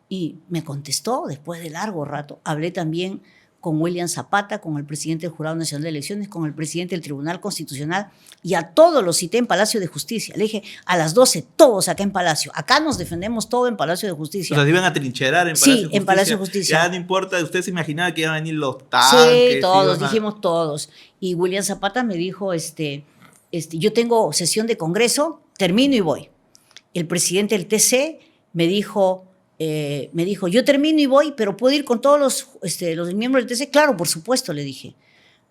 y me contestó después de largo rato. Hablé también con William Zapata, con el presidente del Jurado Nacional de Elecciones, con el presidente del Tribunal Constitucional, y a todos los cité en Palacio de Justicia. Le dije, a las 12, todos acá en Palacio. Acá nos defendemos todo en Palacio de Justicia. O sea, se iban a trincherar en Palacio de Justicia. Sí, en Palacio de Justicia. Ya no importa, usted se imaginaba que iban a venir los tanques. Sí, todos, dijimos todos. Y William Zapata me dijo, yo tengo sesión de Congreso, termino y voy. El presidente del TC me dijo, yo termino y voy, pero ¿puedo ir con todos los miembros del TC? Claro, por supuesto, le dije.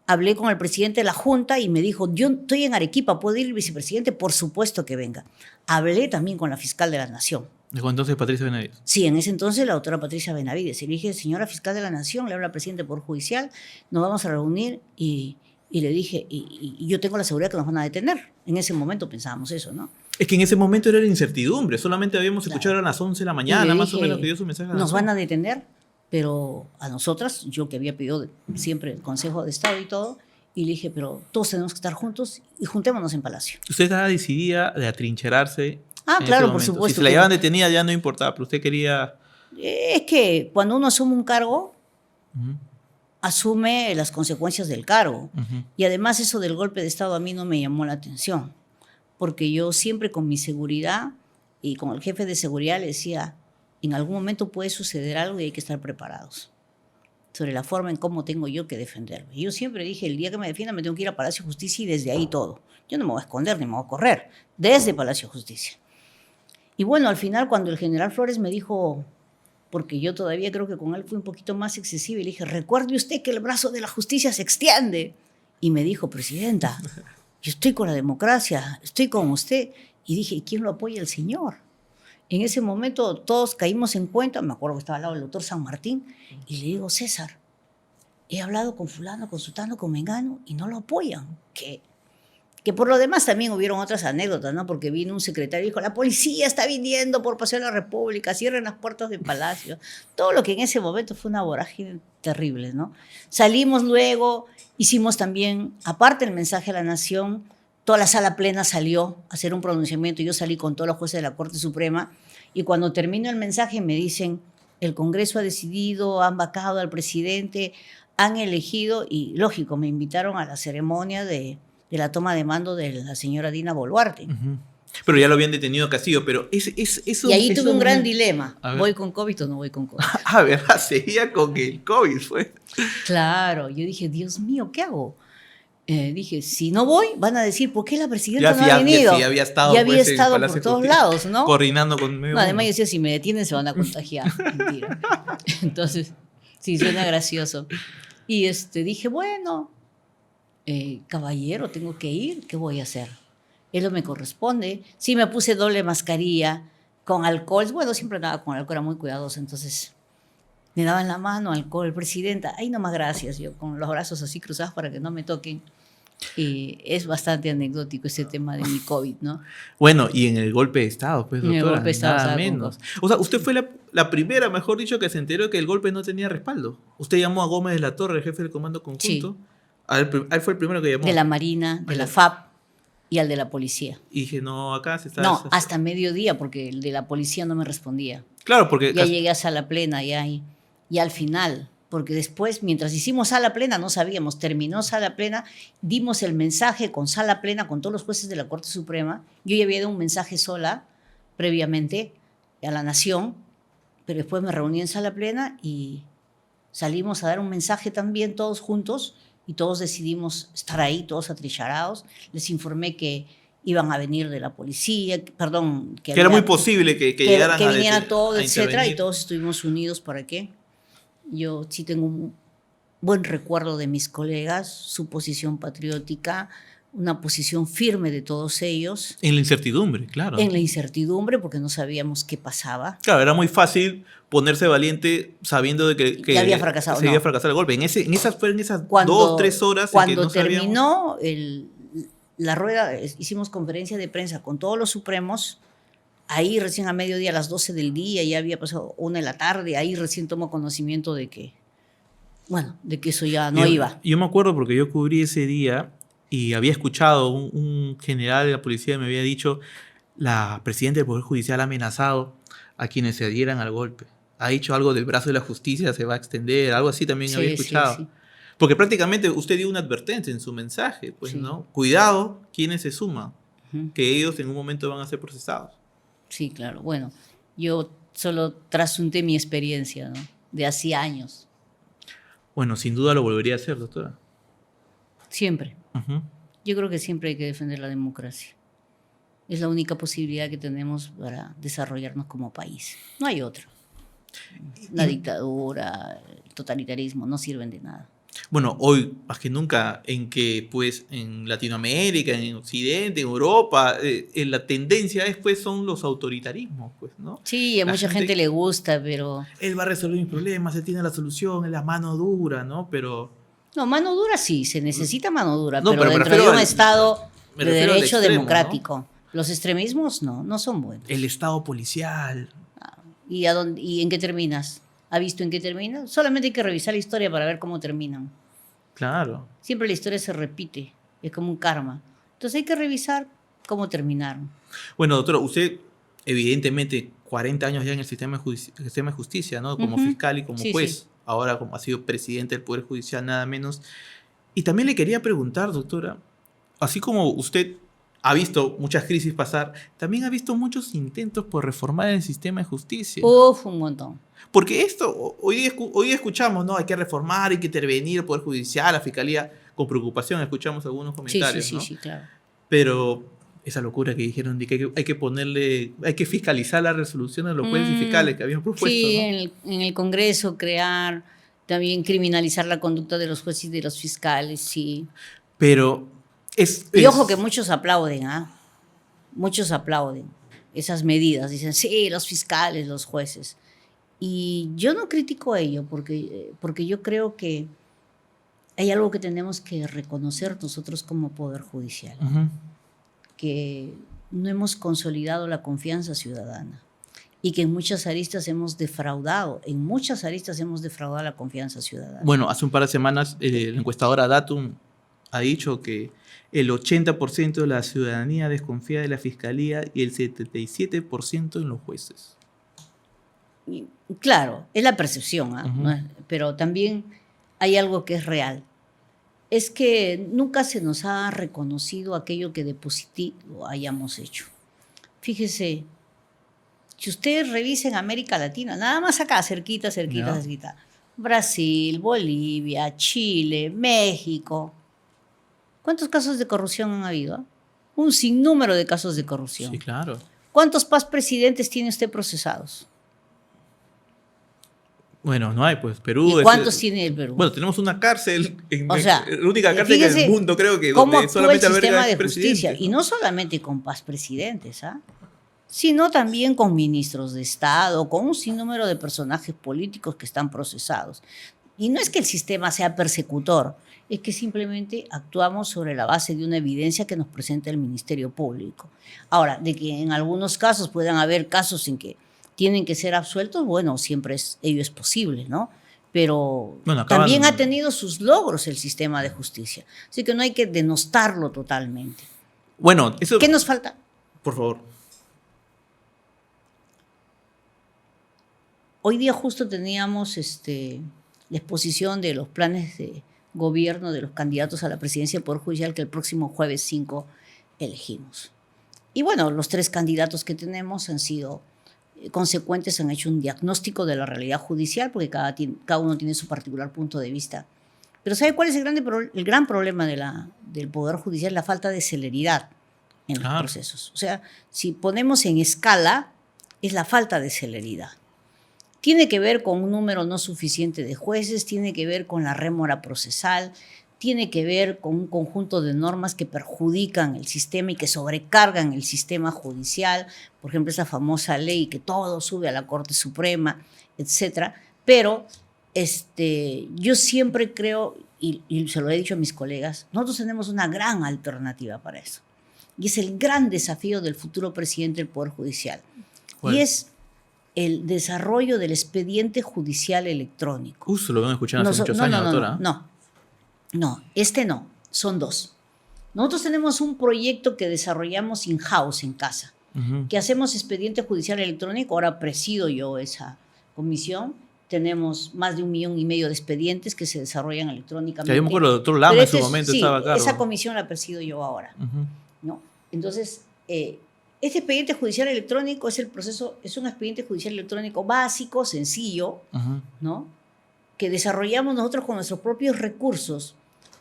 Hablé con el presidente de la Junta y me dijo, yo estoy en Arequipa, ¿puedo ir el vicepresidente? Por supuesto que venga. Hablé también con la fiscal de la Nación. ¿Dijo entonces Patricia Benavides? Sí, en ese entonces la doctora Patricia Benavides. Y le dije, señora fiscal de la Nación, le habla al presidente del Poder Judicial, nos vamos a reunir y le dije, y yo tengo la seguridad que nos van a detener. En ese momento pensábamos eso, ¿no? Es que en ese momento era la incertidumbre, solamente habíamos escuchado a las 11 de la mañana, más o menos, que dio su mensaje a la Nos Nación. van a detener, pero a nosotras, yo que había pedido siempre el Consejo de Estado y todo, y le dije, pero todos tenemos que estar juntos y juntémonos en Palacio. Usted estaba decidida de atrincherarse. Claro, por supuesto. Si se la llevaban detenida ya no importaba, pero usted quería... Es que cuando uno asume un cargo, asume las consecuencias del cargo. Ujú. Y además eso del golpe de Estado a mí no me llamó la atención, porque yo siempre con mi seguridad y con el jefe de seguridad le decía, en algún momento puede suceder algo y hay que estar preparados sobre la forma en cómo tengo yo que defenderme. Y yo siempre dije, el día que me defienda me tengo que ir a Palacio de Justicia y desde ahí todo. Yo no me voy a esconder ni me voy a correr, desde Palacio de Justicia. Y bueno, al final cuando el general Flores me dijo, porque yo todavía creo que con él fui un poquito más excesiva, y le dije, recuerde usted que el brazo de la justicia se extiende. Y me dijo, presidenta, yo estoy con la democracia, estoy con usted. Y dije, ¿y quién lo apoya? El señor. En ese momento todos caímos en cuenta, me acuerdo que estaba al lado del doctor San Martín, y le digo, César, he hablado con fulano, con sutano, con mengano, y no lo apoyan. Que por lo demás también hubieron otras anécdotas, ¿no? Porque vino un secretario y dijo, la policía está viniendo por Paseo de la República, cierren las puertas del palacio. Todo lo que en ese momento fue una vorágine terrible, ¿no? Salimos luego, hicimos también, aparte del mensaje a la nación, toda la sala plena salió a hacer un pronunciamiento. Yo salí con todos los jueces de la Corte Suprema y cuando termino el mensaje me dicen, el Congreso ha decidido, han vacado al presidente, han elegido, y lógico, me invitaron a la ceremonia de la toma de mando de la señora Dina Boluarte. Ujú. Pero ya lo habían detenido a Castillo, pero eso... Y ahí eso tuve un gran me- dilema, A ver. ¿voy con COVID o no voy con COVID? Ah, ¿verdad? Seguía con el COVID, fue. Claro, yo dije, Dios mío, ¿qué hago? Dije, si no voy, van a decir, ¿por qué la presidenta no ha venido? Sí, había estado, Ya había pues, en estado Palacio por de todos Justicia, lados, ¿no? coordinando con medio No, además yo mundo. decía, si me detienen se van a contagiar. Mentira. Entonces, sí, suena gracioso. Y dije, bueno, caballero, tengo que ir, ¿qué voy a hacer? Eso me corresponde. Sí, me puse doble mascarilla con alcohol. Bueno, siempre andaba con alcohol, era muy cuidadoso. Entonces, me daban la mano, alcohol, presidenta. Ay, no más gracias. Yo con los brazos así cruzados para que no me toquen. Y es bastante anecdótico ese tema de mi COVID, ¿no? Bueno, y en el golpe de Estado, pues, En el doctora, golpe de Estado nada estaba con menos. O sea, usted fue la primera, mejor dicho, que se enteró que el golpe no tenía respaldo. Usted llamó a Gómez de la Torre, el jefe del Comando Conjunto. Sí. A él fue el primero que llamó. De la Marina, de la Bueno. FAP y al de la policía. Y dije, no, acá se está... No, hasta mediodía, porque el de la policía no me respondía. Claro, porque... Ya llegué a sala plena, y al final, porque después, mientras hicimos sala plena, no sabíamos, terminó sala plena, dimos el mensaje con sala plena, con todos los jueces de la Corte Suprema. Yo ya había dado un mensaje sola previamente a la Nación, pero después me reuní en sala plena y salimos a dar un mensaje también todos juntos y todos decidimos estar ahí, todos atrincherados. Les informé que iban a venir de la policía, perdón, Que era muy posible que llegaran que viniera todo, a etcétera, y intervenir. todos estuvimos unidos. ¿Para qué? Yo sí tengo un buen recuerdo de mis colegas, su posición patriótica, una posición firme de todos ellos, En la incertidumbre, claro. en la incertidumbre, porque no sabíamos qué pasaba. Claro, era muy fácil ponerse valiente sabiendo de que Ya había fracasado, se había no. fracasado el golpe. fueron esas Cuando, 2-3 horas en que cuando no sabíamos. terminó la rueda, hicimos conferencia de prensa con todos los supremos. Ahí recién a mediodía, a las 12 del día, ya había pasado 1 de la tarde, ahí recién tomó conocimiento de que, bueno, de que eso ya no iba. Yo me acuerdo porque yo cubrí ese día y había escuchado un general de la policía me había dicho, la presidenta del Poder Judicial ha amenazado a quienes se adhieran al golpe. Ha dicho algo del brazo de la justicia, se va a extender, algo así también había escuchado. Sí. Porque prácticamente usted dio una advertencia en su mensaje, pues, Sí. ¿no? Cuidado quienes se suman, Ujú. que ellos en un momento van a ser procesados. Sí, claro. Bueno, yo solo trasunté mi experiencia, ¿no? De hace años, Bueno, sin duda lo volvería a hacer, doctora. siempre. Ujú. Yo creo que siempre hay que defender la democracia. Es la única posibilidad que tenemos para desarrollarnos como país. No hay otra. La dictadura, el totalitarismo no sirven de nada. Bueno, hoy más que nunca en que pues en Latinoamérica, en Occidente, en Europa, la tendencia es pues son los autoritarismos, pues, ¿no? Sí, a La mucha gente le gusta, pero... Él va a resolver mis problemas, él tiene la solución, es la mano dura, ¿no? Pero No, mano dura sí, se necesita mano dura, No, pero pero me dentro de refiero un al- Estado me de refiero al derecho extremo, democrático. Los extremismos no son buenos. el Estado policial. ¿Y en qué terminas? ¿Ha visto en qué termina? Solamente hay que revisar la historia para ver cómo terminan. Claro. Siempre la historia se repite, es como un karma. Entonces hay que revisar cómo terminaron. Bueno, doctora, usted evidentemente 40 años ya en el sistema de justicia, ¿no? Como Ujú. fiscal y como Sí, juez. sí. ahora como ha sido presidente del Poder Judicial, nada menos. Y también le quería preguntar, doctora, así como usted ha visto muchas crisis pasar, también ha visto muchos intentos por reformar el sistema de justicia. Uf, un montón. Porque esto, hoy día escuchamos, ¿no? Hay que reformar, hay que intervenir el Poder Judicial, la Fiscalía. Con preocupación escuchamos algunos comentarios, ¿no? Sí, claro. Pero esa locura que dijeron de que hay que fiscalizar las resoluciones de los jueces y fiscales que habían propuesto, Sí, ¿no? en el Congreso crear, también criminalizar la conducta de los jueces y de los fiscales, sí. Pero Y ojo que muchos aplauden, ¿ah? Muchos aplauden esas medidas. Dicen, sí, los fiscales, los jueces. Y yo no critico ello porque yo creo que hay algo que tenemos que reconocer nosotros como Poder Judicial, Ujú. que no hemos consolidado la confianza ciudadana y que en muchas aristas hemos defraudado la confianza ciudadana. Bueno, hace un par de semanas la encuestadora Datum ha dicho que el 80% de la ciudadanía desconfía de la Fiscalía y el 77% en los jueces. Y, claro, es la percepción, ¿ah? Ujú. ¿No es? Pero también hay algo que es real. Es que nunca se nos ha reconocido aquello que de positivo hayamos hecho. Fíjese, si ustedes revisen América Latina, nada más acá, cerquita, Ya. Brasil, Bolivia, Chile, México. ¿Cuántos casos de corrupción han habido? Un sinnúmero de casos de corrupción. Sí, claro. ¿Cuántos presidentes tiene usted procesados? Bueno, no hay, pues Perú ¿Y cuántos tiene el Perú? Bueno, tenemos una cárcel, O sea, la única cárcel en fíjese el mundo, creo que, cómo donde actúa solamente el sistema alberga de justicia, presidentes, y no solamente con presidentes, ¿ah? Sino también con ministros de Estado, con un sinnúmero de personajes políticos que están procesados. Y no es que el sistema sea persecutor, es que simplemente actuamos sobre la base de una evidencia que nos presenta el Ministerio Público. Ahora, de que en algunos casos puedan haber casos en que tienen que ser absueltos, bueno, siempre ello es posible, ¿no? Pero Bueno, también ha tenido sus logros el sistema de justicia. Así que no hay que denostarlo totalmente. Bueno, eso... ¿Qué nos falta? Por favor. Hoy día justo teníamos la exposición de los planes de gobierno de los candidatos a la presidencia del Poder Judicial que el próximo jueves 5 elegimos. Y bueno, los 3 candidatos que tenemos han sido consecuentes, han hecho un diagnóstico de la realidad judicial porque cada uno tiene su particular punto de vista. Pero ¿sabe cuál es el gran problema del Poder Judicial? La falta de celeridad en los procesos. O sea, si ponemos en escala, es la falta de celeridad. Tiene que ver con un número no suficiente de jueces, tiene que ver con la rémora procesal, tiene que ver con un conjunto de normas que perjudican el sistema y que sobrecargan el sistema judicial. Por ejemplo, esa famosa ley que todo sube a la Corte Suprema, etc. Pero yo siempre creo, y se lo he dicho a mis colegas, nosotros tenemos una gran alternativa para eso. Y es el gran desafío del futuro presidente del Poder Judicial. ¿Cuál? Y es el desarrollo del expediente judicial electrónico. Eso lo vengo escuchando hace muchos años, doctora. No, son 2. Nosotros tenemos un proyecto que desarrollamos in-house, en casa, que hacemos expediente judicial electrónico. Ahora presido yo esa comisión. Tenemos más de 1,5 millones de expedientes que se desarrollan electrónicamente. Ya, yo me acuerdo, el doctor Lama en su momento estaba a cargo. Esa comisión la presido yo ahora. ¿No? Entonces, este expediente judicial electrónico es un expediente judicial electrónico básico, sencillo, ¿no? Que desarrollamos nosotros con nuestros propios recursos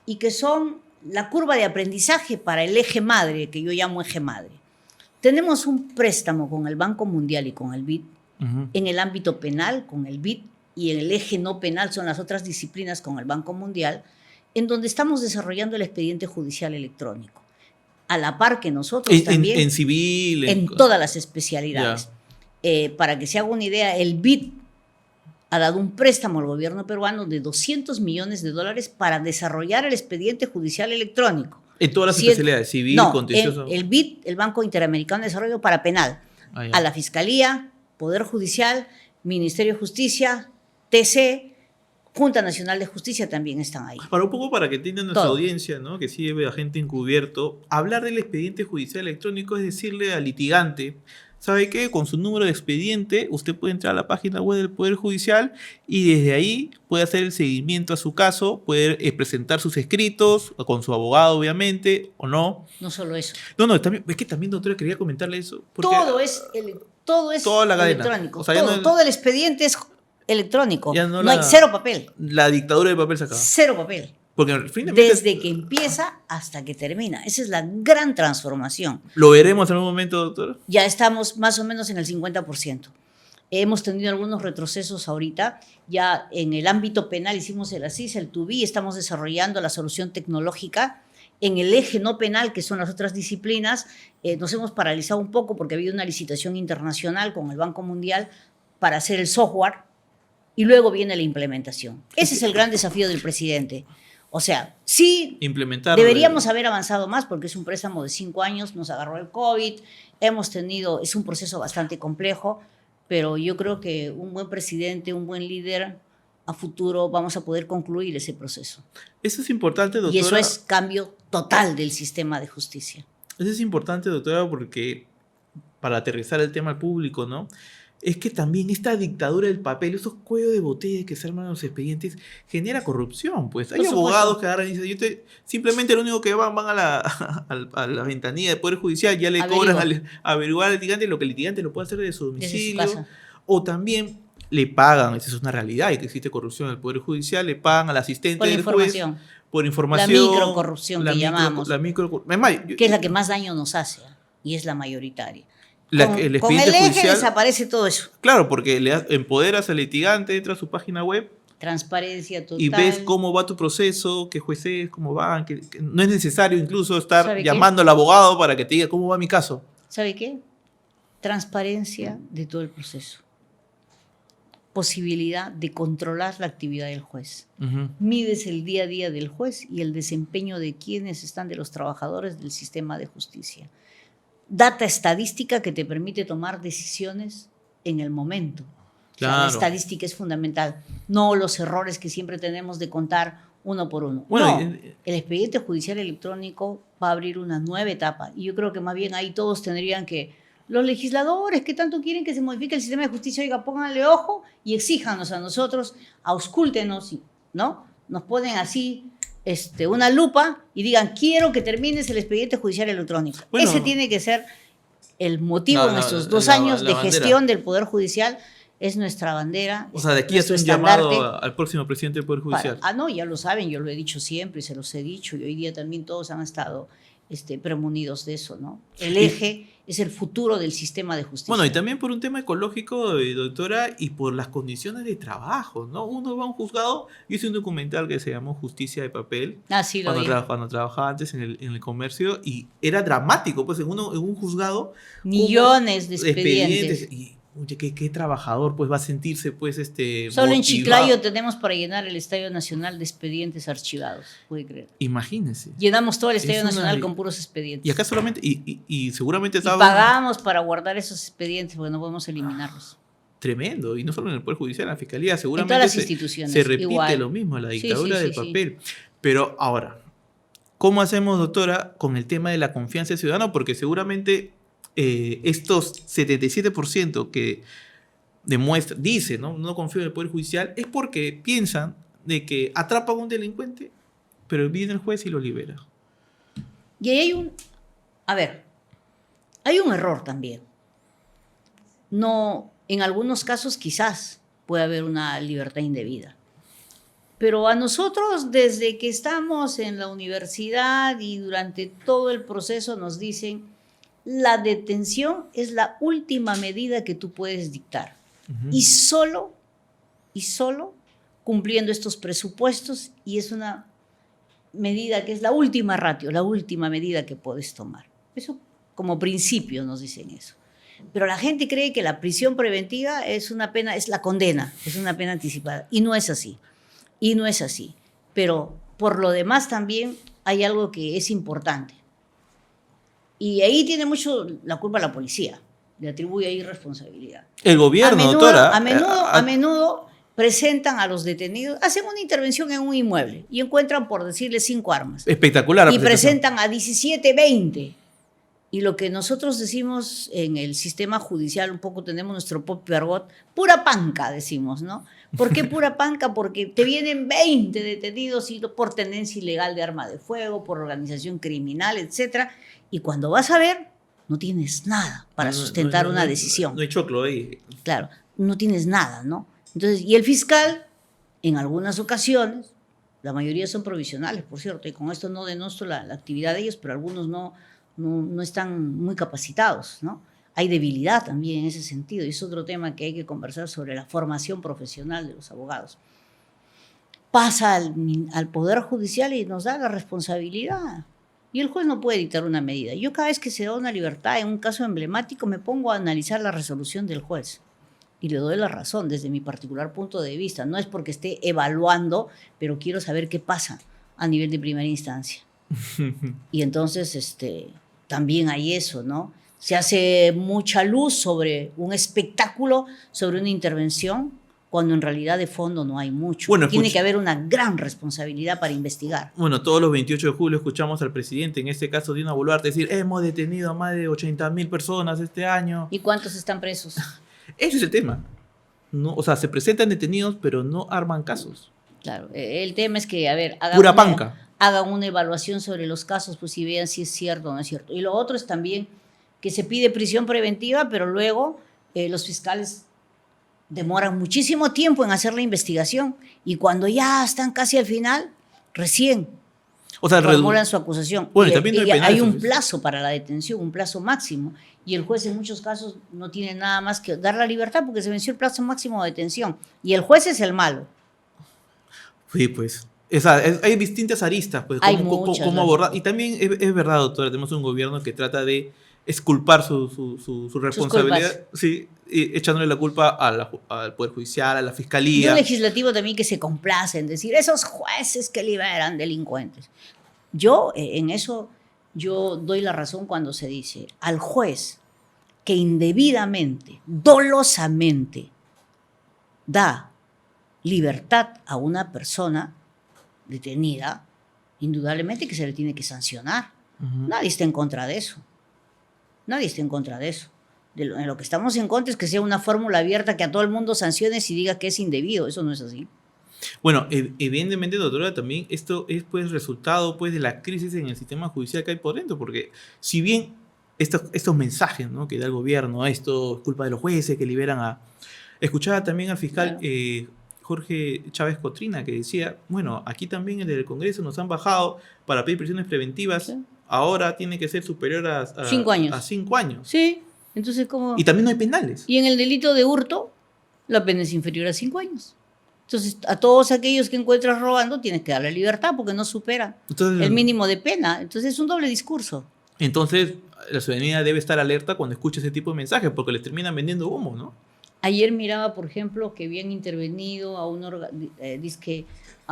y que son la curva de aprendizaje para el eje madre, que yo llamo eje madre. Tenemos un préstamo con el Banco Mundial y con el BID, en el ámbito penal con el BID, y en el eje no penal son las otras disciplinas con el Banco Mundial, en donde estamos desarrollando el expediente judicial electrónico. A la par que nosotros también. En civil. En todas las especialidades. Para que se haga una idea, el BID ha dado un préstamo al gobierno peruano de $200 millones para desarrollar el expediente judicial electrónico. En todas las especialidades, civil, contencioso. El BID, el Banco Interamericano de Desarrollo para penal. A la Fiscalía, Poder Judicial, Ministerio de Justicia, TC, Junta Nacional de Justicia también están ahí. Para un poco para que entienda nuestra audiencia, ¿no? Que sí ve a gente encubierto, hablar del expediente judicial electrónico es decirle al litigante, ¿sabe qué? Con su número de expediente, usted puede entrar a la página web del Poder Judicial y desde ahí puede hacer el seguimiento a su caso, puede presentar sus escritos, con su abogado, obviamente, o no. No solo eso. No, también, es que también, doctora, quería comentarle eso. Porque Todo es toda la cadena. electrónico. O sea, ya no Todo el expediente es electrónico. ya No hay cero papel. La dictadura de papel se acaba. Cero papel. Porque Desde que empieza hasta que termina. Esa es la gran transformación. ¿Lo veremos en algún momento, doctora? Ya estamos más o menos en el 50%. Hemos tenido algunos retrocesos ahorita. Ya en el ámbito penal hicimos el ASIS, el TUBI, estamos desarrollando la solución tecnológica. En el eje no penal, que son las otras disciplinas, nos hemos paralizado un poco porque ha habido una licitación internacional con el Banco Mundial para hacer el software y luego viene la implementación. Ese es el gran desafío del presidente. O sea, sí, deberíamos haber avanzado más porque es un préstamo de 5 años, nos agarró el COVID, es un proceso bastante complejo, pero yo creo que un buen presidente, un buen líder, a futuro vamos a poder concluir ese proceso. Eso es importante, doctora. Y eso es cambio total del sistema de justicia. Eso es importante, doctora, porque para aterrizar el tema al público, ¿no? Es que también esta dictadura del papel, esos cuellos de botella que se arman en los expedientes, genera corrupción, pues. Hay abogados que agarran y dicen, simplemente lo único que van a la ventanilla del Poder Judicial, ya le cobran a averiguar al litigante lo que el litigante lo puede hacer desde su domicilio. Desde su casa. O también le pagan, esa es una realidad, y que existe corrupción en el Poder Judicial, le pagan al asistente del juez por información. La microcorrupción que llamamos. Que es la que más daño nos hace y es la mayoritaria. Con el eje judicial, desaparece todo eso. Claro, porque le empoderas al litigante, entra a su página web. Transparencia total. Y ves cómo va tu proceso, qué juez es, cómo va. Que no es necesario incluso estar llamando al abogado para que te diga cómo va mi caso. ¿Sabe qué? Transparencia de todo el proceso. Posibilidad de controlar la actividad del juez. Mides el día a día del juez y el desempeño de quienes están, de los trabajadores del sistema de justicia. Data estadística que te permite tomar decisiones en el momento. Claro. O sea, la estadística es fundamental. No los errores que siempre tenemos de contar uno por uno. Bueno, no, el expediente judicial electrónico va a abrir una nueva etapa. Y yo creo que más bien ahí todos tendrían que... Los legisladores que tanto quieren que se modifique el sistema de justicia, oiga, pónganle ojo y exíjanos a nosotros, auscúltenos, ¿no? Nos ponen así... una lupa y digan, quiero que termines el expediente judicial electrónico. Bueno, ese tiene que ser el motivo en estos 2 años de gestión del Poder Judicial. Es nuestra bandera. O sea, de aquí es un llamado al próximo presidente del Poder Judicial. No, ya lo saben, yo lo he dicho siempre y se los he dicho, y hoy día también todos han estado premunidos de eso, ¿no? El eje es el futuro del sistema de justicia. Bueno, y también por un tema ecológico, doctora, y por las condiciones de trabajo, ¿no? Uno va a un juzgado, yo hice un documental que se llamó Justicia de Papel, sí, cuando trabajaba antes en el comercio, y era dramático, pues en un juzgado... Millones de expedientes. Oye, ¿qué trabajador pues va a sentirse pues Solo motivado? En Chiclayo tenemos para llenar el Estadio Nacional de expedientes archivados, puede creer. Imagínese. Llenamos todo el Estadio Nacional con puros expedientes. Y acá solamente, y seguramente pagamos para guardar esos expedientes porque no podemos eliminarlos. Tremendo, y no solo en el Poder Judicial, en la Fiscalía, seguramente en todas las instituciones, se repite igual. Lo mismo, la dictadura del papel. Pero ahora, ¿cómo hacemos, doctora, con el tema de la confianza del ciudadano? Porque seguramente... estos 77% que dice, no confío en el Poder Judicial, es porque piensan de que atrapan a un delincuente, pero viene el juez y lo libera. Y ahí hay un error también. No, en algunos casos quizás puede haber una libertad indebida. Pero a nosotros, desde que estamos en la universidad y durante todo el proceso, nos dicen: la detención es la última medida que tú puedes dictar. Y solo cumpliendo estos presupuestos, y es una medida que es la última ratio, la última medida que puedes tomar. Eso como principio nos dicen eso. Pero la gente cree que la prisión preventiva es una pena, es la condena, es una pena anticipada. Y no es así. Pero por lo demás también hay algo que es importante. Y ahí tiene mucho la culpa la policía, le atribuye ahí responsabilidad. El gobierno, doctora. A menudo presentan a los detenidos, hacen una intervención en un inmueble y encuentran, por decirle, 5 armas. Espectacular. Y presentan a 17, 20. Y lo que nosotros decimos en el sistema judicial, un poco tenemos nuestro propio argot, pura panca decimos, ¿no? ¿Por qué pura panca? Porque te vienen 20 detenidos por tenencia ilegal de arma de fuego, por organización criminal, etcétera. Y cuando vas a ver, no tienes nada para sustentar una decisión. No hay choclo ahí. Claro, no tienes nada, ¿no? Entonces, y el fiscal, en algunas ocasiones, la mayoría son provisionales, por cierto, y con esto no denosto la actividad de ellos, pero algunos no están muy capacitados, ¿no? Hay debilidad también en ese sentido, y es otro tema que hay que conversar sobre la formación profesional de los abogados. Pasa al Poder Judicial y nos da la responsabilidad. Y el juez no puede dictar una medida. Yo cada vez que se da una libertad en un caso emblemático me pongo a analizar la resolución del juez. Y le doy la razón desde mi particular punto de vista. No es porque esté evaluando, pero quiero saber qué pasa a nivel de primera instancia. Y entonces también hay eso, ¿no? Se hace mucha luz sobre un espectáculo, sobre una intervención, cuando en realidad de fondo no hay mucho. Bueno, tiene que haber una gran responsabilidad para investigar. Bueno, todos los 28 de julio escuchamos al presidente, en este caso Dina Boluarte, decir, hemos detenido a más de 80.000 personas este año. ¿Y cuántos están presos? Ese es el tema. No, o sea, se presentan detenidos, pero no arman casos. Claro, el tema es que, a ver, hagan una evaluación sobre los casos, pues, y vean si es cierto o no es cierto. Y lo otro es también que se pide prisión preventiva, pero luego los fiscales demoran muchísimo tiempo en hacer la investigación y cuando ya están casi al final, recién formulan su acusación. Bueno, y también hay un plazo para la detención, un plazo máximo. Y el juez en muchos casos no tiene nada más que dar la libertad porque se venció el plazo máximo de detención. Y el juez es el malo. Sí, pues. Hay distintas aristas, pues, cómo abordar. Y también es verdad, doctora, tenemos un gobierno que trata de exculpar su responsabilidad, sí, echándole la culpa al Poder Judicial, a la Fiscalía. Y un legislativo también que se complace en decir, esos jueces que liberan delincuentes. En eso, yo doy la razón cuando se dice, al juez que indebidamente, dolosamente, da libertad a una persona detenida, indudablemente que se le tiene que sancionar. Nadie está en contra de eso. Nadie está en contra de eso. En lo que estamos en contra es que sea una fórmula abierta que a todo el mundo sanciones y diga que es indebido. Eso no es así. Bueno, evidentemente, doctora, también esto es pues resultado pues de la crisis en el sistema judicial que hay por dentro, porque si bien estos mensajes, ¿no?, que da el gobierno, esto es culpa de los jueces que liberan a... Escuchaba también al fiscal Jorge Chávez Cotrina que decía, bueno, aquí también en el Congreso nos han bajado para pedir prisiones preventivas, sí. Ahora tiene que ser superior a 5 años. A 5 años. Sí, entonces ¿cómo? Y también no hay penales. Y en el delito de hurto, la pena es inferior a 5 años. Entonces, a todos aquellos que encuentras robando, tienes que darle libertad porque no supera el mínimo de pena. Entonces, es un doble discurso. Entonces, la ciudadanía debe estar alerta cuando escucha ese tipo de mensajes porque les terminan vendiendo humo, ¿no? Ayer miraba, por ejemplo, que habían intervenido a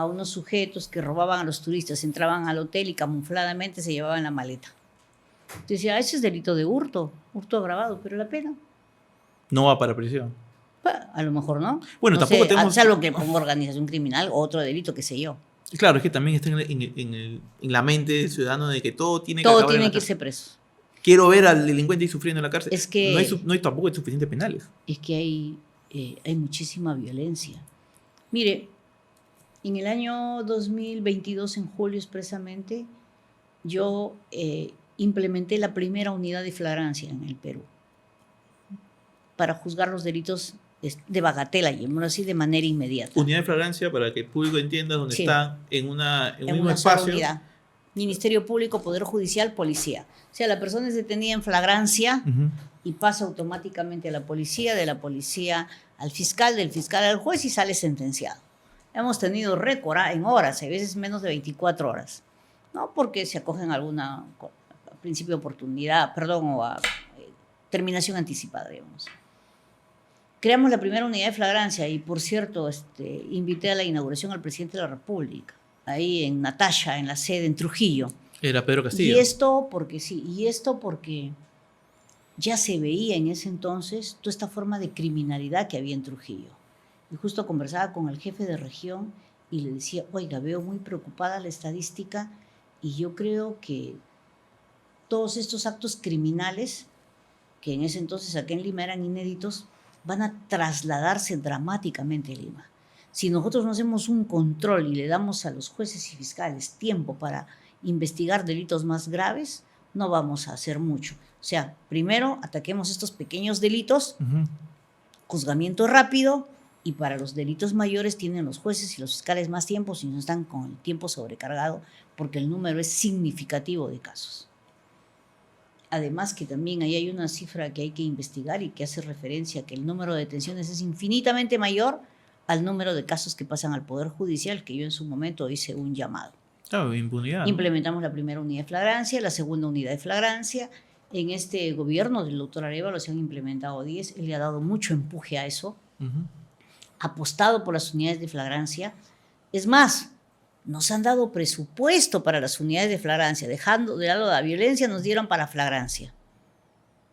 unos sujetos que robaban a los turistas, entraban al hotel y camufladamente se llevaban la maleta. Entonces decía, ese es delito de hurto agravado, pero la pena no va para prisión. A lo mejor no. Bueno, no tampoco sé, tenemos... salvo que ponga organización criminal o otro delito, qué sé yo. Claro, es que también está en la mente del ciudadano de que todo tiene que irse preso. Quiero ver al delincuente ahí sufriendo en la cárcel. Es que no hay tampoco suficientes penales. Es que hay muchísima violencia. Mire, en el año 2022, en julio expresamente, yo implementé la primera unidad de flagrancia en el Perú para juzgar los delitos de bagatela, llamémoslo así, de manera inmediata. Unidad de flagrancia, para que el público entienda, donde están en un mismo espacio. Unidad. Ministerio Público, Poder Judicial, Policía. O sea, la persona es detenida en flagrancia y pasa automáticamente a la policía, de la policía al fiscal, del fiscal al juez y sale sentenciado. Hemos tenido récord en horas, a veces menos de 24 horas, ¿no? Porque se acogen a alguna principio de oportunidad, o a terminación anticipada, digamos. Creamos la primera unidad de flagrancia y, por cierto, invité a la inauguración al presidente de la República, ahí en Natasha, en la sede, en Trujillo. Era Pedro Castillo. Y esto porque ya se veía en ese entonces toda esta forma de criminalidad que había en Trujillo. Y justo conversaba con el jefe de región y le decía, oiga, veo muy preocupada la estadística y yo creo que todos estos actos criminales, que en ese entonces acá en Lima eran inéditos, van a trasladarse dramáticamente a Lima. Si nosotros no hacemos un control y le damos a los jueces y fiscales tiempo para investigar delitos más graves, no vamos a hacer mucho. O sea, primero ataquemos estos pequeños delitos, juzgamiento rápido, y para los delitos mayores tienen los jueces y los fiscales más tiempo si no están con el tiempo sobrecargado, porque el número es significativo de casos. Además que también ahí hay una cifra que hay que investigar y que hace referencia a que el número de detenciones es infinitamente mayor al número de casos que pasan al Poder Judicial, que yo en su momento hice un llamado. Claro, impunidad. Implementamos la primera unidad de flagrancia, la segunda unidad de flagrancia. En este gobierno del doctor Arévalo se han implementado 10. Él le ha dado mucho empuje a eso. Apostado por las unidades de flagrancia. Es más, nos han dado presupuesto para las unidades de flagrancia. Dejando de lado la violencia, nos dieron para flagrancia.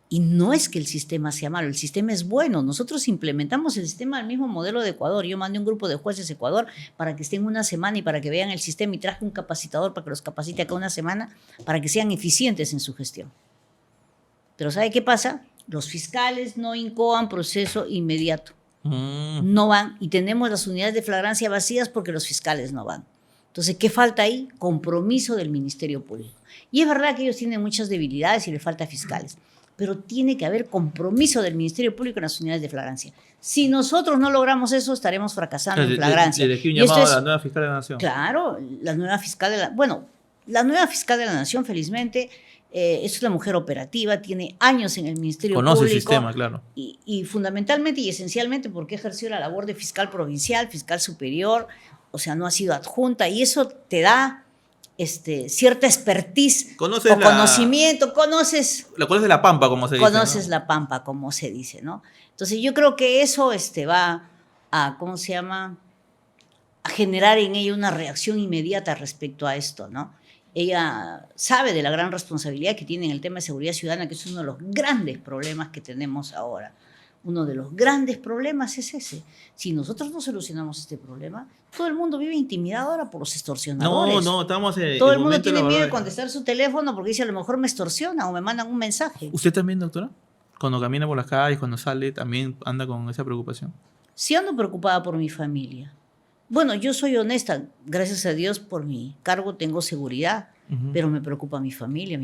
Y no es que el sistema sea malo, el sistema es bueno. Nosotros implementamos el sistema del mismo modelo de Ecuador. Yo mandé un grupo de jueces a Ecuador para que estén una semana y para que vean el sistema, y traje un capacitador para que los capacite acá una semana para que sean eficientes en su gestión. Pero ¿sabe qué pasa? Los fiscales no incoan proceso inmediato. No van, y tenemos las unidades de flagrancia vacías porque los fiscales no van. Entonces, ¿qué falta ahí? Compromiso del Ministerio Público. Y es verdad que ellos tienen muchas debilidades y les falta fiscales, pero tiene que haber compromiso del Ministerio Público en las unidades de flagrancia. Si nosotros no logramos eso, estaremos fracasando en flagrancia. Le un llamado a la nueva fiscal de la Nación. Claro, la nueva fiscal de la... Bueno, la nueva fiscal de la Nación, felizmente, es una mujer operativa, tiene años en el Ministerio Público. Conoce el sistema, claro. Y fundamentalmente y esencialmente porque ejerció la labor de fiscal provincial, fiscal superior, o sea, no ha sido adjunta, y eso te da cierta expertise o conocimiento, conoces la pampa, como se dice. Conoces, ¿no?, la pampa, como se dice, ¿no? Entonces yo creo que eso va a, ¿cómo se llama?, a generar en ella una reacción inmediata respecto a esto, ¿no? Ella sabe de la gran responsabilidad que tiene en el tema de seguridad ciudadana, que es uno de los grandes problemas que tenemos ahora. Uno de los grandes problemas es ese. Si nosotros no solucionamos este problema, todo el mundo vive intimidado ahora por los extorsionadores. No, estamos en todo el mundo tiene miedo de contestar su teléfono porque dice a lo mejor me extorsionan o me mandan un mensaje. ¿Usted también, doctora? Cuando camina por las calles, cuando sale, también anda con esa preocupación. Sí, ando preocupada por mi familia. Bueno, yo soy honesta, gracias a Dios por mi cargo tengo seguridad, pero me preocupa mi familia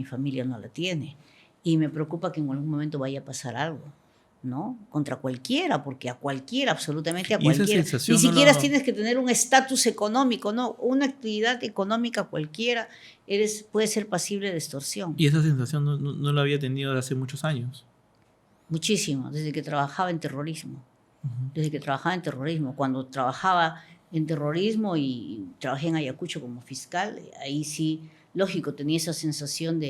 no la tiene. Y me preocupa que en algún momento vaya a pasar algo, ¿no? Contra cualquiera, porque a cualquiera, absolutamente a cualquiera. Ni siquiera tienes que tener un estatus económico, ¿no? Una actividad económica cualquiera, puede ser pasible de extorsión. ¿Y esa sensación no la había tenido desde hace muchos años? Muchísimo, desde que trabajaba en terrorismo. Desde que trabajaba en terrorismo. Cuando trabajaba en terrorismo y trabajé en Ayacucho como fiscal, ahí sí, lógico, tenía esa sensación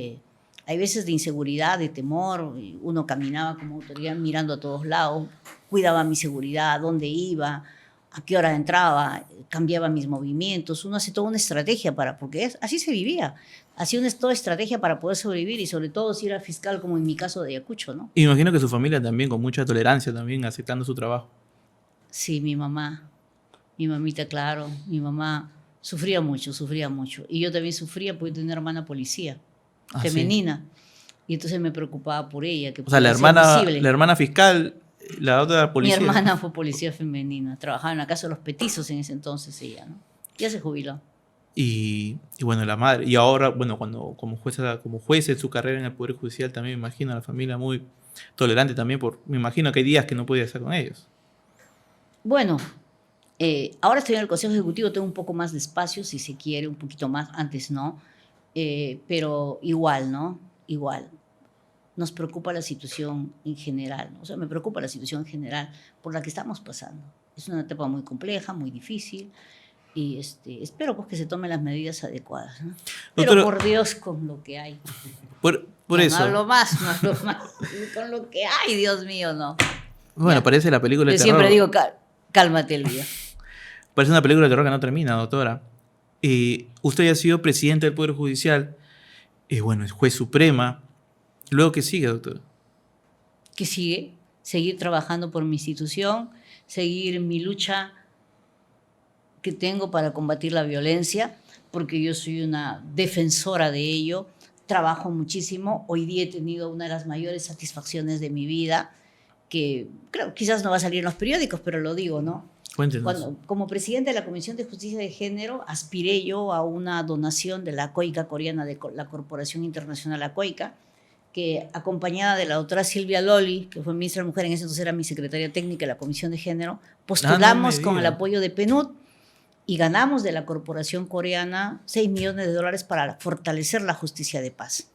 hay veces de inseguridad, de temor. Uno caminaba como autoridad mirando a todos lados, cuidaba mi seguridad, dónde iba, a qué hora entraba, cambiaba mis movimientos. Uno hace toda una estrategia porque así se vivía. Hacía toda estrategia para poder sobrevivir y sobre todo si era fiscal, como en mi caso de Ayacucho, ¿no? Y me imagino que su familia también, con mucha tolerancia también, aceptando su trabajo. Sí, mi mamita, claro, mi mamá sufría mucho. Y yo también sufría porque tenía una hermana policía, femenina. ¿Sí? Y entonces me preocupaba por ella. O sea, la hermana fiscal, la otra policía. Mi hermana fue policía femenina. Trabajaba en la casa de los petizos en ese entonces ella, ¿no? Ya se jubiló. Y bueno, la madre. Y ahora, bueno, como juez en su carrera en el Poder Judicial, también me imagino a la familia muy tolerante también. Me imagino que hay días que no podía estar con ellos. Bueno, ahora estoy en el Consejo Ejecutivo, tengo un poco más de espacio, si se quiere, un poquito más, antes no, pero igual, ¿no? Igual. Nos preocupa la situación en general, ¿no? O sea, me preocupa la situación en general por la que estamos pasando. Es una etapa muy compleja, muy difícil, y espero pues que se tomen las medidas adecuadas, ¿no? Pero doctora, por Dios, con lo que hay. Por eso. No hablo más, con lo que hay, Dios mío, no. Bueno, parece la película de terror. Yo siempre digo, cálmate, Elvia. Parece una película de terror que no termina, doctora. Usted ya ha sido presidente del Poder Judicial, bueno, es juez suprema. ¿Luego qué sigue, doctora? ¿Qué sigue? Seguir trabajando por mi institución, seguir mi lucha que tengo para combatir la violencia, porque yo soy una defensora de ello. trabajo muchísimo. Hoy día he tenido una de las mayores satisfacciones de mi vida, que creo quizás no va a salir en los periódicos, pero lo digo, ¿no? Cuéntenos. Como presidente de la Comisión de Justicia de Género, aspiré yo a una donación de la COICA coreana, de la Corporación Internacional ACOICA, que acompañada de la doctora Silvia Loli, que fue ministra de Mujer, en ese entonces era mi secretaria técnica de la Comisión de Género, postulamos con el apoyo de PNUD y ganamos de la corporación coreana $6 millones para fortalecer la justicia de paz.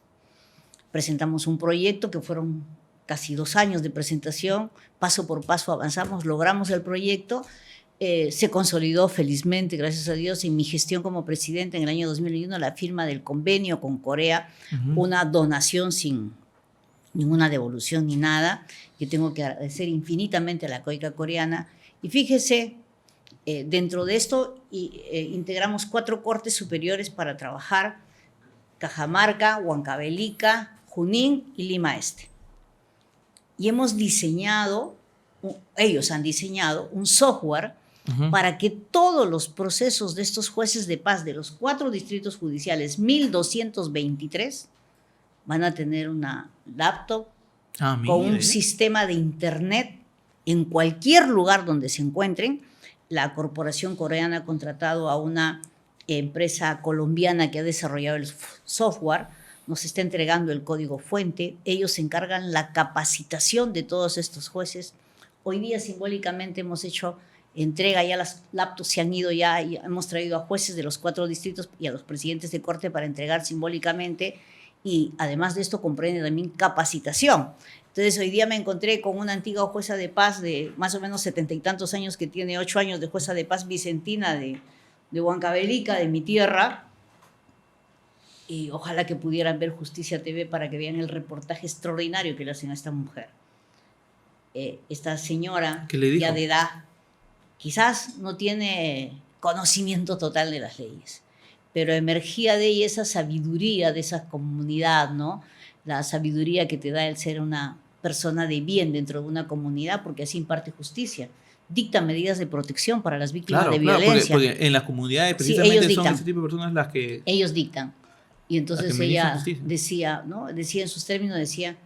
Presentamos un proyecto que fueron casi 2 años de presentación, paso por paso avanzamos, logramos el proyecto. Se consolidó felizmente, gracias a Dios, en mi gestión como presidente en el año 2021, la firma del convenio con Corea, una donación sin ninguna devolución ni nada, que tengo que agradecer infinitamente a la COICA coreana. Y fíjese, dentro de esto integramos 4 cortes superiores para trabajar: Cajamarca, Huancavelica, Junín y Lima Este. Y hemos diseñado, ellos han diseñado un software para que todos los procesos de estos jueces de paz de los 4 distritos judiciales, 1223, van a tener una laptop con un sistema de internet en cualquier lugar donde se encuentren. La corporación coreana ha contratado a una empresa colombiana que ha desarrollado el software, nos está entregando el código fuente, ellos se encargan la capacitación de todos estos jueces. Hoy día simbólicamente hemos hecho entrega, ya las laptops se han ido ya, y hemos traído a jueces de los 4 distritos y a los presidentes de corte para entregar simbólicamente, y además de esto comprende también capacitación. Entonces hoy día me encontré con una antigua jueza de paz de más o menos 70 y tantos años, que tiene 8 años de jueza de paz vicentina de Huancavelica, de mi tierra, y ojalá que pudieran ver Justicia TV para que vean el reportaje extraordinario que le hacen a esta mujer. Esta señora ya de edad quizás no tiene conocimiento total de las leyes, pero emergía de ella esa sabiduría de esa comunidad, ¿no? La sabiduría que te da el ser una persona de bien dentro de una comunidad, porque así imparte justicia. Dicta medidas de protección para las víctimas de violencia. Porque en las comunidades precisamente son ese tipo de personas las que... Ellos dictan. Y entonces ella decía, ¿no? Decía en sus términos, decía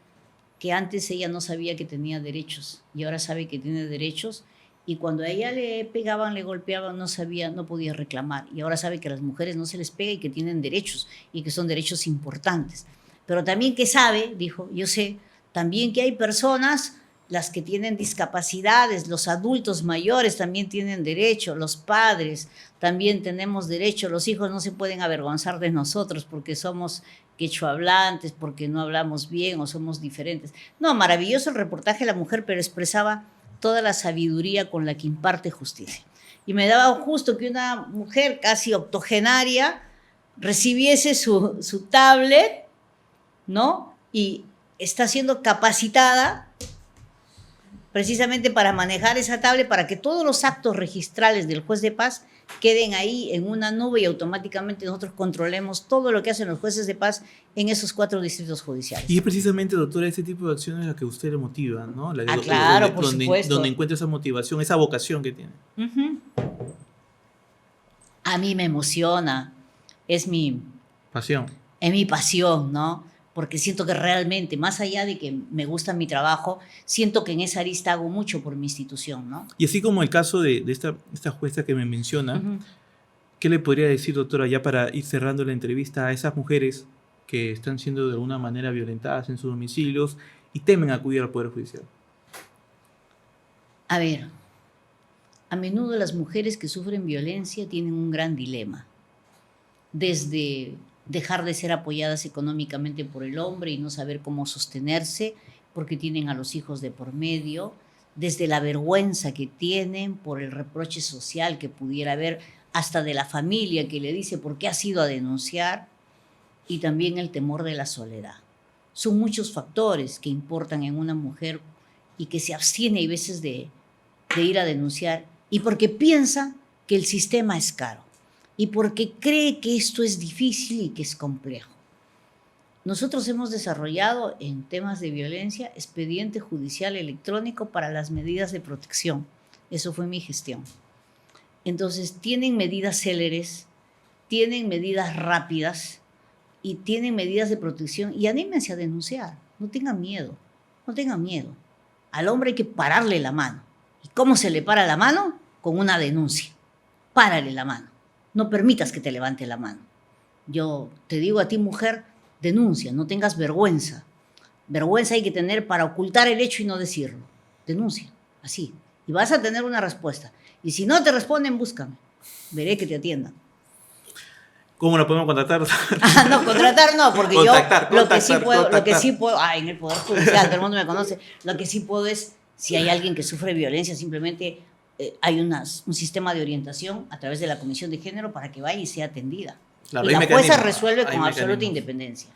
que antes ella no sabía que tenía derechos y ahora sabe que tiene derechos, y cuando a ella le pegaban, le golpeaban, no sabía, no podía reclamar, y ahora sabe que a las mujeres no se les pega y que tienen derechos y que son derechos importantes. Pero también que sabe, dijo, yo sé también que hay personas, las que tienen discapacidades, los adultos mayores también tienen derecho, los padres también tenemos derecho, los hijos no se pueden avergonzar de nosotros porque somos quechohablantes, porque no hablamos bien o somos diferentes. No, maravilloso el reportaje de la mujer, pero expresaba toda la sabiduría con la que imparte justicia. Y me daba justo que una mujer casi octogenaria recibiese su tablet, ¿no? Y está siendo capacitada precisamente para manejar esa tablet, para que todos los actos registrales del juez de paz queden ahí en una nube y automáticamente nosotros controlemos todo lo que hacen los jueces de paz en esos 4 distritos judiciales. Y es precisamente, doctora, ese tipo de acciones la que usted le motiva, ¿no? Claro, por supuesto. Donde encuentra esa motivación, esa vocación que tiene. A mí me emociona, es mi pasión. Es mi pasión, ¿no? Porque siento que realmente, más allá de que me gusta mi trabajo, siento que en esa arista hago mucho por mi institución, ¿no? Y así como el caso de esta jueza que me menciona, ¿qué le podría decir, doctora, ya para ir cerrando la entrevista, a esas mujeres que están siendo de alguna manera violentadas en sus domicilios y temen acudir al Poder Judicial? A ver, a menudo las mujeres que sufren violencia tienen un gran dilema. Desde dejar de ser apoyadas económicamente por el hombre y no saber cómo sostenerse porque tienen a los hijos de por medio, desde la vergüenza que tienen por el reproche social que pudiera haber, hasta de la familia que le dice por qué has ido a denunciar, y también el temor de la soledad. Son muchos factores que importan en una mujer y que se abstiene a veces de ir a denunciar, y porque piensa que el sistema es caro y porque cree que esto es difícil y que es complejo. Nosotros hemos desarrollado en temas de violencia expediente judicial electrónico para las medidas de protección. Eso fue mi gestión. Entonces, tienen medidas céleres, tienen medidas rápidas, y tienen medidas de protección y anímense a denunciar. No tengan miedo, no tengan miedo. Al hombre hay que pararle la mano. ¿Y cómo se le para la mano? Con una denuncia. Párale la mano. No permitas que te levante la mano. Yo te digo a ti, mujer, denuncia, no tengas vergüenza. Vergüenza hay que tener para ocultar el hecho y no decirlo. Denuncia, así. Y vas a tener una respuesta. Y si no te responden, búscame. Veré que te atiendan. ¿Cómo lo podemos contratar? No, contratar no, porque Contactar, yo lo que sí contactar. puedo, en el Poder Judicial, todo el mundo me conoce, lo que sí puedo es, si hay alguien que sufre violencia, simplemente hay un sistema de orientación a través de la Comisión de Género para que vaya y sea atendida. Claro, y hay la jueza mecanismos, resuelve hay con absoluta mecanismos. independencia.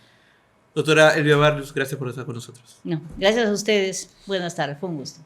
Doctora Elvia Barrios, gracias por estar con nosotros. No, gracias a ustedes. Buenas tardes, fue un gusto.